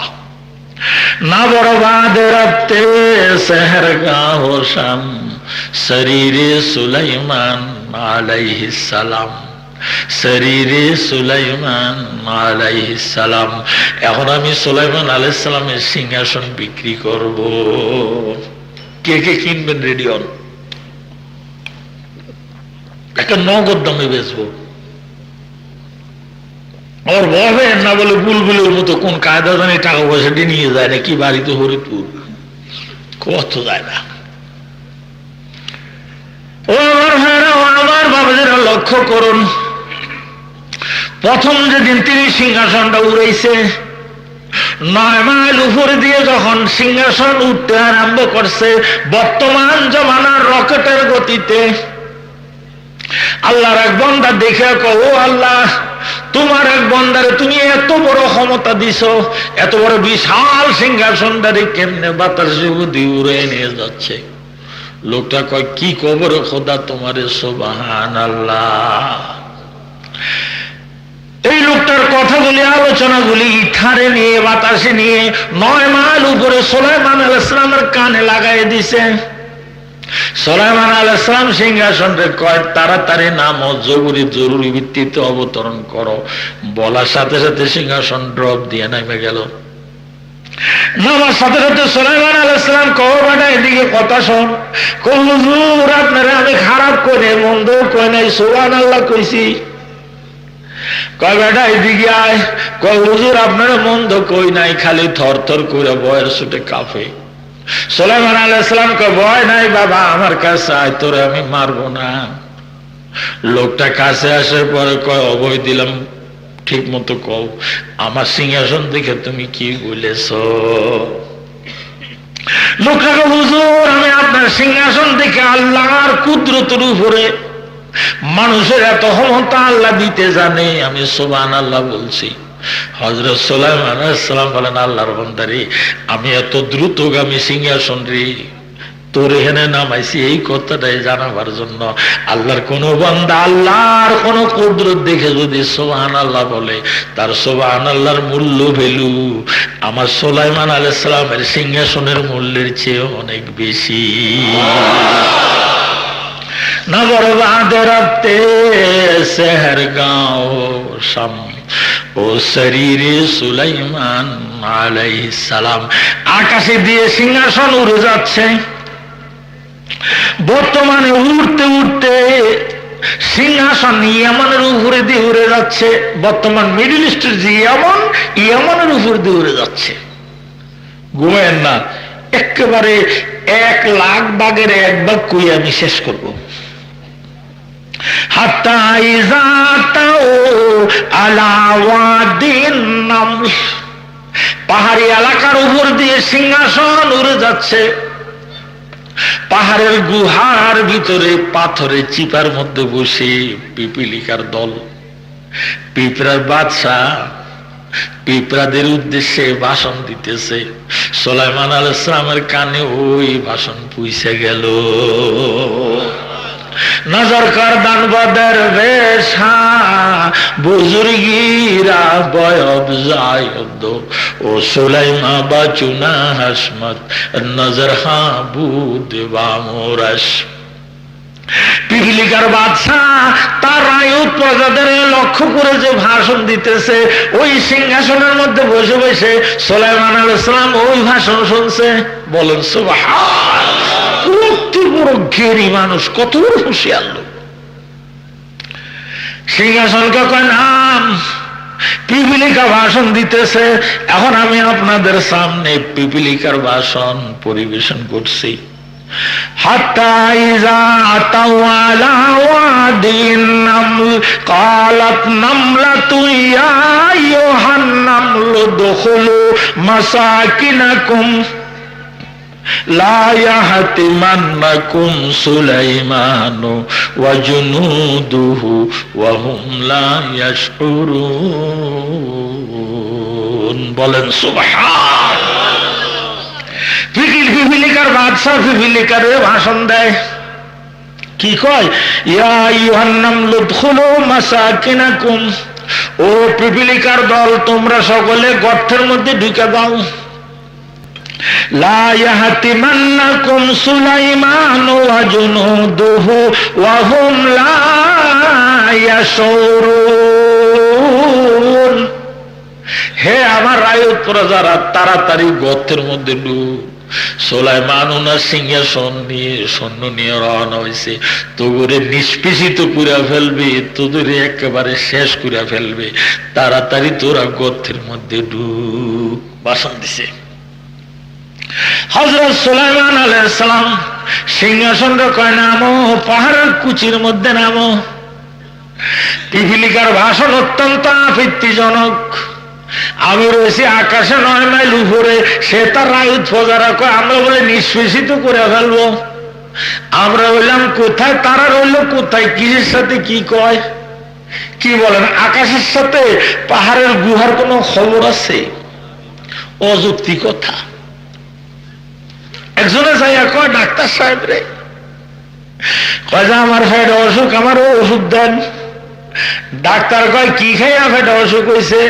S1: নাবরবাদে রাতে সেহরগাহ শাম, শরীরে সুলাইমান আলাইহিস সালাম, শরীরে সুলাইমান আলাইহিস সালাম। এখন আমি সুলাইমান আলাইহিস সালামের সিংহাসন বিক্রি করব। কে কে কিনবেন? রেডি হন। একটা নগদ দামে বেচবো। আর বলবেন না বলে বুলবুলের মতো কোন কায়দা জানি টাকা পয়সা দিয়ে নিয়ে যায় না, কি বাড়িতে হরিপুর কত যায় না। ও আমার বাবাজিরা, লক্ষ্য করুন, প্রথম যেদিন তিনি সিংহাসনটা উড়াইছে, 9 মাইল উপরে দিয়ে যখন সিংহাসন উঠতে আরম্ভ করছে বর্তমান জমানার রকেটের গতিতে, আল্লাহর এক বান্দা দেখে কয়, ও আল্লাহ, তোমার এক বান্দারে তুমি এত বড় ক্ষমতা দিছো, এত বড় বিশাল সিংহাসনটারে কেমনে বাতাসে দিয়ে উড়ে নিয়ে যাচ্ছে? লোকটা কয়, কি কবর খোদা তোমারে? সুবহানাল্লাহ। এই লোকটার কথাগুলি, আলোচনাগুলি ইথারে নিয়ে, বাতাসে নিয়ে 9 মাইল উপরে সুলাইমান আলাইহিস সালামের কানে লাগাই দিছে। সুলাইমান আলাইহিস সালাম সিংহাসনরে কয়, তাড়াতাড়ি নামো, জরুরি ভিত্তিতে অবতরণ করো। বলার সাথে সাথে সিংহাসন ড্রপ দিয়ে নেমে গেল। নামার সাথে সাথে সুলাইমান আলাইহিস সালাম কয়, বেটা এদিকে কথা শোন। কয়, হুজুর, আপনারা আমি খারাপ করে মন্দ কই নাই, সুবহানাল্লাহ কইছি। কয়, বেটা এদিকে আয়। কয়, হুজুর, আপনারা মন্দ কই নাই, খালি থর থর করে বয়ের ছুটে কাঁপে। সুলাইমান আলাইহিস সালাম কয়, ভয় নাই বাবা, আমার কাছে আয়, তোরে আমি মারবো না। লোকটা কাছে আসার পরে কয়, অভয় দিলাম, ঠিক মতো কও, আমার সিংহাসন দেখে তুমি কি বলেছ? লোকটাকে, হুজুর, আমি আপনার সিংহাসন দেখে আল্লাহর কুদরতের উপরে মানুষের এত ক্ষমতা আল্লাহ দিতে জানে, আমি সুবহানাল্লাহ বলছি। হযরত সুলাইমান আলাইহিস সালাম বলেন, আল্লাহর বান্দারে, আমি এত দ্রুতগামী সিংহাসন রে তোর এখানে নামাইছি এই কথাটাই জানাবার জন্য। আল্লাহর কোন বান্দা আল্লাহর কোন কুদরত দেখে যদি সুবহানাল্লাহ বলে, তার সুবহানাল্লাহর মূল্য ভ্যালু আমার সুলাইমান আলাইহিস সালামের সিংহাসনের মূল্যের চেয়ে অনেক বেশি। नगर बादरते शहर गाँव शम ও শরীরে সুলাইমান আলাইহিস সালাম। আকাশে দিয়ে সিংহাসন উড়ে যাচ্ছে। বর্তমানে উড়তে উড়তে সিংহাসন ইয়ামানের উপরে দিয়ে উড়ে যাচ্ছে। বর্তমান মিডল ইস্টের যে ইয়ামানের উপর দিয়ে উড়ে যাচ্ছে। ঘুমেন না, একেবারে 1,00,000 ভাগের 1 ভাগ কই আমি শেষ করবো। হাত্তা ইযা তাও আলা ওয়াদিন নামল, পাহাড়ি এলাকার উপর দিয়ে সিংহাসন উড়ে যাচ্ছে। পাহাড়ের গুহার ভিতরে পাথরে চিপার মধ্যে বসে পিপিলিকার দল, পিঁপড়ার বাদশা পিঁপড়াদের উদ্দেশ্যে ভাষণ দিতেছে। সুলাইমান আলাইহিস সালামের কানে ওই ভাষণ পৌঁছে গেল। नजर कर दान बदर बेशा बुजुर्गीरा बयब जायदो ओ सुलाइमा बाचुना हसमत नजर हाँ बुद बामोरस। পিপিলিকার বাদশা তার রায়ত প্রজাদের লক্ষ্য করে যে ভাষণ দিতেছে, ওই সিংহাসনের মধ্যে বসে বসে সুলাইমান আলাইহিস সালাম ওই ভাষণ শুনছে। বলেন সুবহানাল্লাহ। কত বড় জ্ঞানী মানুষ, কত বড় হুঁশিয়ার লোক। সিংহাসনকে কয় নাম। পিপিলিকা ভাষণ দিতেছে। এখন আমি আপনাদের সামনে পিপিলিকার ভাষণ পরিবেশন করছি। হাত্তা ইযা আতাও আলা ওয়াদিন নামল ক্বালাত নামলাতু ইয়া আইয়ুহান নামলু দুখুলু মাসাকিনাকুম লা ইয়াহতিমান্নাকুম সুলাইমানু ওয়া জুনুদুহু ওয়া হুম লা ইয়াশউরুন। বলেন সুবহানাল্লাহ। পিপিলিকার বাদশা পিপিলিকার ভাষণ দেয়। কি কয়? ইয়া আইয়ুহান নামলু দুখুলু মাসাকিনাকুম, ও পিপিলিকার দল তোমরা সকলে গর্তের মধ্যে ঢুকে যাও। লা ইয়াহতিমান্নাকুম সুলাইমানু ওয়া জুনুদুহু ওয়া হুম লা ইয়াশউরুন। হে আমার রায়ত প্রজারা, তাড়াতাড়ি গর্তের মধ্যে ঢুক। সুলাইমান ওনার সিংহাসন নিয়ে সৈন্য নিয়ে রওনা হয়েছে। তোরে নিষ্পেষিত করে ফেলবে, তোদের একেবারে শেষ করে ফেলবে। তাড়াতাড়ি তোরা গর্তের মধ্যে ঢুক। ভাষণ দিছে হযরত সুলাইমান আলাইহিস সালাম। সিংহাসনটা কয় নামো, পাহাড়ের কুচির মধ্যে নামো। পিপিলিকার ভাষণ অত্যন্ত আপত্তিজনক। আমি রয়েছি আকাশে 9 মাইল উপরে, সে তার রায়ত প্রজারা কয় আমরা বলে নিষ্পেষিত করে ফেলবো। আমরা বললাম কোথায়, তারা রইল কোথায়, কিসের সাথে কি কয়। কি বলেন, আকাশের সাথে পাহাড়ের গুহার কোন খবর আছে? অযুক্তি কথা। একজনে যাইয়া কয় ডাক্তার সাহেব রে, কয় যে আমার পেটে অসুখ, আমার ওষুধ দেন। ডাক্তার কয় কি খাইয়া পেটে অসুখ হয়েছে?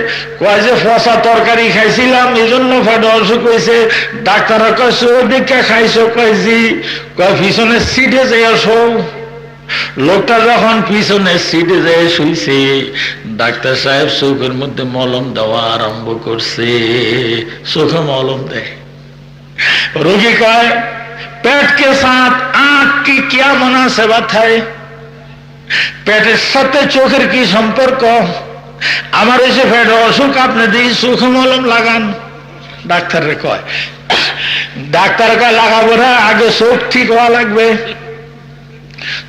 S1: কয় যে ফসা তরকারি খাইছিলাম এই জন্য পেটে অসুখ হয়েছে। ডাক্তার কয় চোখ দেখে খাইছো? কয় জি। কয় পিছনের সিটে যাইয়া শো। লোকটা যখন পিছনের সিটে যায় শুইছে, ডাক্তার সাহেব চোখের মধ্যে মলম দেওয়া আরম্ভ করছে। চোখে মলম দেয়। रोगी का पेट के साथ आंख की क्या मुनासिबत है? पेटेर साथे चोखेर की सम्पर्क? आमार एसे पेटे असुख, आपनि दिई चोखे मलम लागान। डाक्तार रे कय, डाक्तार कय लागाबो ना, आगे चोख ठीक हওয়া लागबे।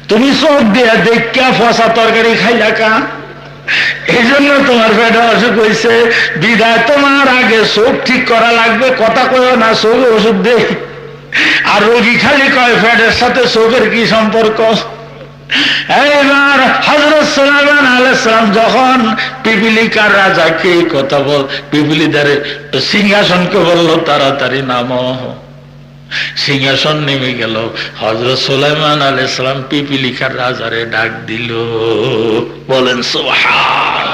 S1: तुमी चोख दिया देखिया फसा तरकारी खाइला का, এই জন্য তোমার পেটে অসুখ হয়েছে, বিদায় তোমার আগে চোখ ঠিক করা লাগবে। কথা কয় না, চোখে ওষুধ দে। আর রোগী খালি কয় পেটের সাথে চোখের কি সম্পর্ক? এইবার হযরত সুলাইমান আলাইহিস সালাম যখন পিপিলিকার রাজাকে কথা বল, পিপিলিদের সিংহাসনকে বলল তাড়াতাড়ি নামো। সিংহাসন নেমে গেল। হযরত সুলাইমান আলাইহিস সালাম পিপিলিকার রাজারে ডাক দিল। বলেন সুবহান।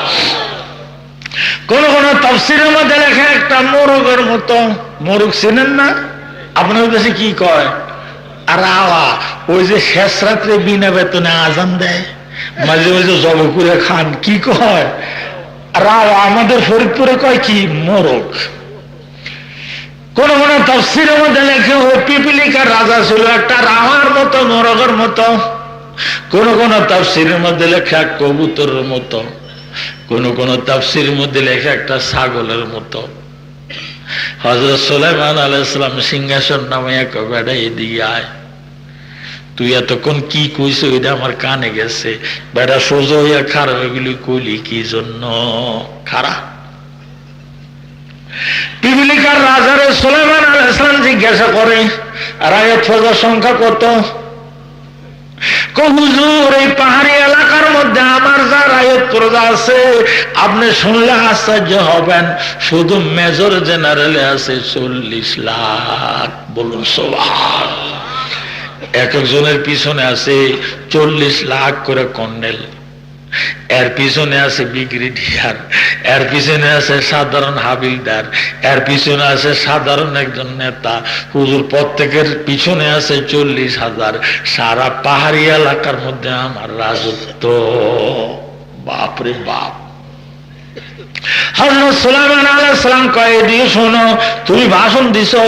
S1: কোন কোন তাফসীরের মধ্যে লেখা একটা মোরগের মতো। মোরগ চিনেন না? আপনার কাছে কি কয়? আর আওয়া ওই যে শেষ রাত্রে বিনা বেতনে আজান দেয়, মাঝে মাঝে জব করে খান, কি কয়? রাওয়া আমাদের ফরিদপুরে কয় কি? মোরগ। কোন কোন তাফসীরের মধ্যে লেখে ও পিপিলিকার রাজা ছিল একটা রাওয়ার মতো, মোরগের মতো। কোন কোন তাফসীরের মধ্যে লেখা কবুতরের মতো, কোন কোন তাফসীরের মধ্যে লেখা একটা ছাগলের মতো। হযরত সুলাইমান আলাইহিস সালাম সিংহাসন নামাইয়া কয়, বেটা এদিকে আয়, তুই এতক্ষণ কি কইছ এটা আমার কানে গেছে। বেটা সোজা হইয়া খারাপ এগুলি কইলি কি জন্য? খারা পিপিলিকার রাজারে সুলাইমান আলাইহিস সালাম জিজ্ঞাসা করে, রায়ত ফৌজের সংখ্যা কত? হুজুর, এই পাহাড়ি এলাকার মধ্যে আমার যা রায়ত প্রজা আছে আপনি শুনলে আশ্চর্য হবেন, শুধু মেজর জেনারেলে আছে 40 লাখ। বলুন সুবহান। এক একজনের পিছনে আছে 40 লাখ করে কর্নেল, এর পিছনে আছে ব্রিগেডিয়ার, এর পিছনে আছে সাধারণ হাবিলদার, এর পিছনে আছে সাধারণ একজন নেতা। হুজুর, প্রত্যেকের পিছনে আছে 40,000। সারা পাহাড়ি এলাকার মধ্যে আমার রাজত্ব। বাপরে বাপ। হযরত সুলাইমান আলাইহিস সালাম কয়, দিয়ে শোনো, তুমি ভাষণ দিছো,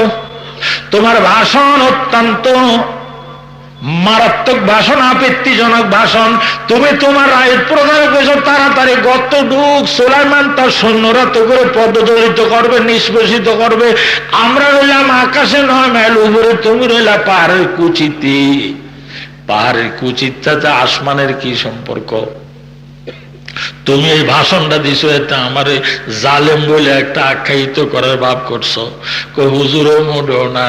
S1: তোমার ভাষণ অত্যন্ত মারাত্মক ভাষণ, আপত্তিজনক ভাষণ। তুমি তোমার রায়ত প্রদান করেছো তাড়াতাড়ি গর্ত ঢুক। সুলাইমান তার সৈন্যরা তো করে পদদলিত করবে, নিষ্পেষিত করবে। আমরা রইলাম আকাশে 9 মাইল উপরে, তুমি রইলা পাহাড়ের কুচিতে। পাহাড়ের কুচির সাথে আসমানের কি সম্পর্ক? তুমি এই ভাষণটা দিছো, এতে আমার জালেম বলে একটা আখ্যায়িত করার ভাব করছো। হুজুর মোটেও না,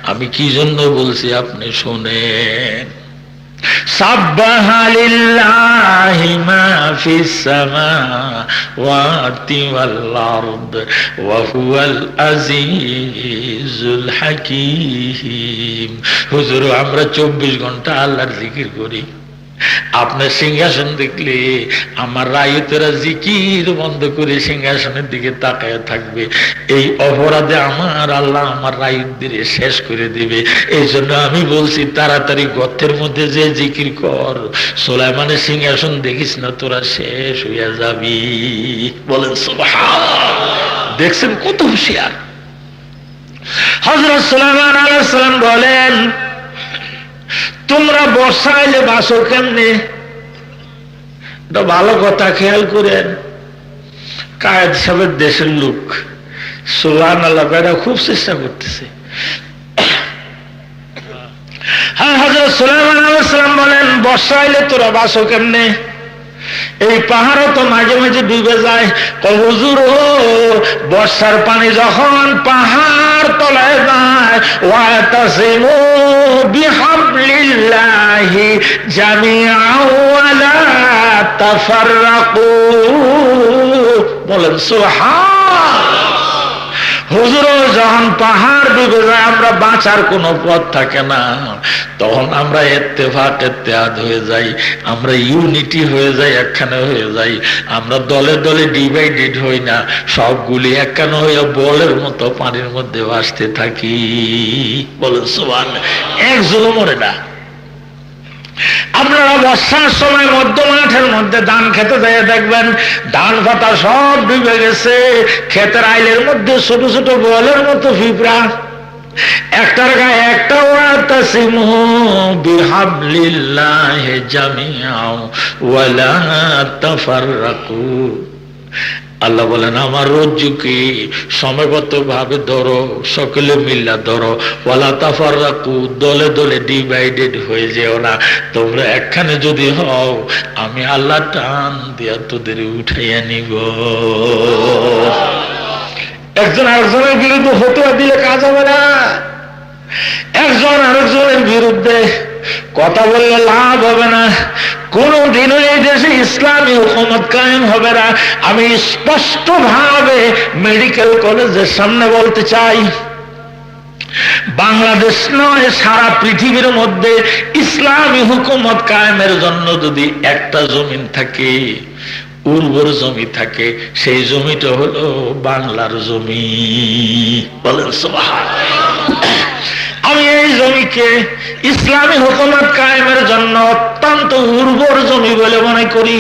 S1: আমি কি জন্য বলছি আপনি শুনেন। সাব্বাহা লিল্লাহি মা ফিস সামাওয়াতি ওয়াল আরদ ওয়া হুয়াল আজিজুল হাকীম। হুজুর, আমরা 24 ঘন্টা আল্লাহর জিকির করি। আপনার সিংহাসন দেখলে আমার রায়তেরা জিকির বন্ধ করে সিংহাসনের দিকে তাকায় থাকবে। এই অপরাধে আমার আল্লাহ আমার রায়তদের শেষ করে দিবে। এই জন্য আমি বলছি তাড়াতাড়ি গর্তের মধ্যে যে জিকির কর। সুলাইমানের সিংহাসন দেখিস না, তোরা শেষ হইয়া যাবি। বলেন সুবহান। দেখছেন কত হুঁশিয়ার। হযরত সুলাইমান আলাইহিস সালাম বলেন, তোমরা বর্ষা আইলে বাসো কেমনে? এটা ভালো কথা, খেয়াল করেন। কায়েদ সাহেবের দেশের লোক, সুবহানাল্লাহ, বেটা খুব চেষ্টা করতেছে। হ্যাঁ, হযরত সুলাইমান আলাইহিস সালাম বলেন, বর্ষা আইলে তোরা বাসো কেমনে? এই পাহাড়ও তো মাঝে মাঝে ডুবে যায়। হুজুর, বর্ষার পানি যখন পাহাড় তলায় যায়, ওয়াতাসিমু বিহাবলিল্লাহি জামিআন ওয়া লা তাফাররাকু। বলেন সুবহান। হুজুর, যখন পাহাড় ডুবে যায়, আমরা বাঁচার কোনো পথ থাকে না, তখন আমরা ইত্তেফাক ইত্তেহাদ হয়ে যাই, আমরা ইউনিটি হয়ে যাই, একখানে হয়ে যাই। আমরা দলে দলে ডিভাইডেড হই না, সবগুলি একখানে হয়ে বলের মতো পানির মধ্যে ভাসতে থাকি। বলেন সুবহান। একজনও মরে না। আপনারা বর্ষার সময় মধ্য মাঠের মধ্যে ধান খেতে যেয়ে দেখবেন ধান পাতা সব ডুবে গেছে। ক্ষেতের আইলের মধ্যে ছোট ছোট বলের মতো পিঁপড়া, একটার গায়ে একটা। ওয়াতাসিমু বিহাবলিল্লাহি জামিআন ওয়া লা তাফাররাকু। আল্লাহ বলেন, আমার রজ্জুকে সময়বদ্ধ ভাবে ধরো, সকলে মিল্লা ধরো। ওয়ালা তাফাররাকু, দলে দলে ডিভাইডেড হয়ে যেও না। তোমরা একখানে যদি হও, আমি আল্লাহ টান দিয়া তোদের উঠাইয়া নিব। একজন আরেকজনের বিরুদ্ধে ফতোয়া দিলে কাজ হবে না। একজন আরেকজনের বিরুদ্ধে কথা বললে লাভ হবে না। কোনদিনও এই দেশে ইসলামী হুকুমত কায়েম হবে না। আমি স্পষ্ট ভাবে মেডিকেল কলেজের সামনে বলতে চাই, বাংলাদেশ নয়, সারা পৃথিবীর মধ্যে ইসলামী হুকুমত কায়েমের জন্য যদি একটা জমিন থাকে, উর্বর জমি থাকে, সেই জমিটা হলো বাংলার জমি। বলেন সুবহানাল্লাহ। আমি এই জমিকে ইসলামী হুকুমত কায়েমের জন্য অত্যন্ত উর্বর জমি বলে মনে করি।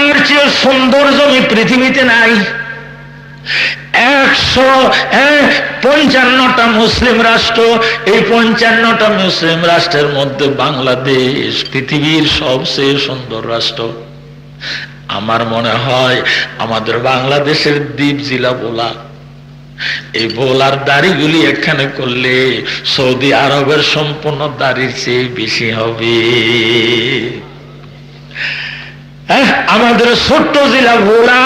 S1: এর চেয়ে সুন্দর জমি পৃথিবীতে নাই। 155টা মুসলিম রাষ্ট্র, এই 55টা মুসলিম রাষ্ট্রের মধ্যে বাংলাদেশ পৃথিবীর সবচেয়ে সুন্দর রাষ্ট্র। আমার মনে হয় আমাদের বাংলাদেশের দ্বীপ জেলা বোলা, এই বোলার দাড়িগুলি এখানে করলে সৌদি আরবের সম্পূর্ণ দাড়ির চেয়ে বেশি হবে। আমাদের ছোট্ট জেলা ভোলা,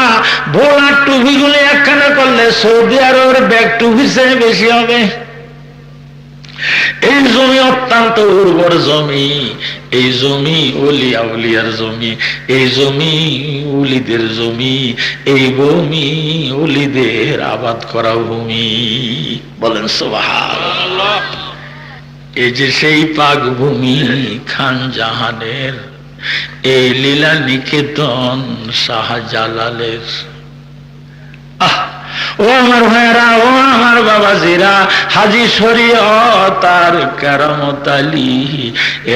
S1: ভোলার টুপিগুলি একখানে করলে সৌদি আরবের ব্যাগ টুপির চেয়ে বেশি হবে। এই জমি অত্যন্ত উর্বর জমি, এই জমি ওলিয়া উলিয়ার জমি, এই জমি উলিদের জমি, এই ভূমি উলিদের আবাদ করা ভূমি। বলেন সুবহানাল্লাহ। এই যে সেই পাক ভূমি খান জাহানের, এই লীলা নিকেতন শাহজালালের। ও আমার ভাইরা, ও আমার বাবাজিরা, হাজী শরীয়ত আর কেরামত আলী,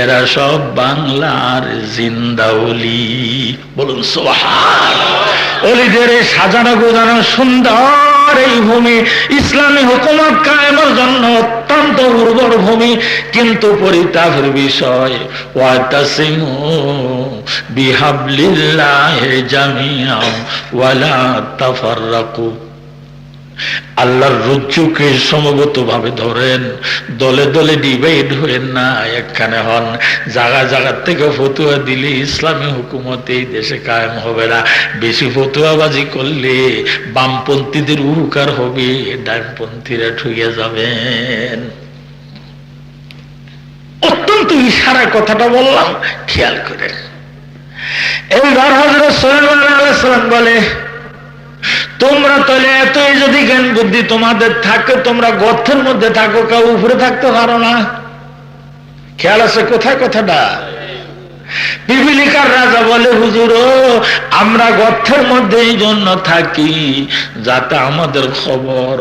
S1: এরা সব বাংলার জিন্দা ওলি। বলুন সুবহানাল্লাহ। ওলিদের সাজানো গোজানো সুন্দর এই ভূমি ইসলামী হুকুমত কায়েমের জন্য অত্যন্ত উর্বর ভূমি। কিন্তু পরিতাপের বিষয়, ওয়াতাসিমু বিহাবলিল্লাহি জামিআন ওয়ালা তাফাররাকু, আল্লাহর রজ্জুকে সমবেত ভাবে ধরেন, দলে দলে ডিভাইড হয়েন না, একখানে হন। জায়গা জায়গা থেকে ফতুয়া দিলে ইসলামী হুকুমত এই দেশে কায়েম হবে না। বেশি ফতুয়াবাজি করলে বামপন্থীদের উপকার হবে, ডানপন্থীরা ঠুকে যাবেন। অত্যন্ত ইশারা কথাটা বললাম, খেয়াল করেন। এইবার হযরত সুলাইমান আলাইহিস সালাম বলে, তোমরা তাহলে এতই যদি জ্ঞান বুদ্ধি তোমাদের থাকে, তোমরা গর্তের মধ্যে থাকো, কেউ উপরে থাকতে পারো না। খেয়াল আছে কোথায় কথাটা? পিপিলিকার রাজা বলে, হুজুর আমরা গর্তের মধ্যে এই জন্য থাকি যাতে আমাদের খবর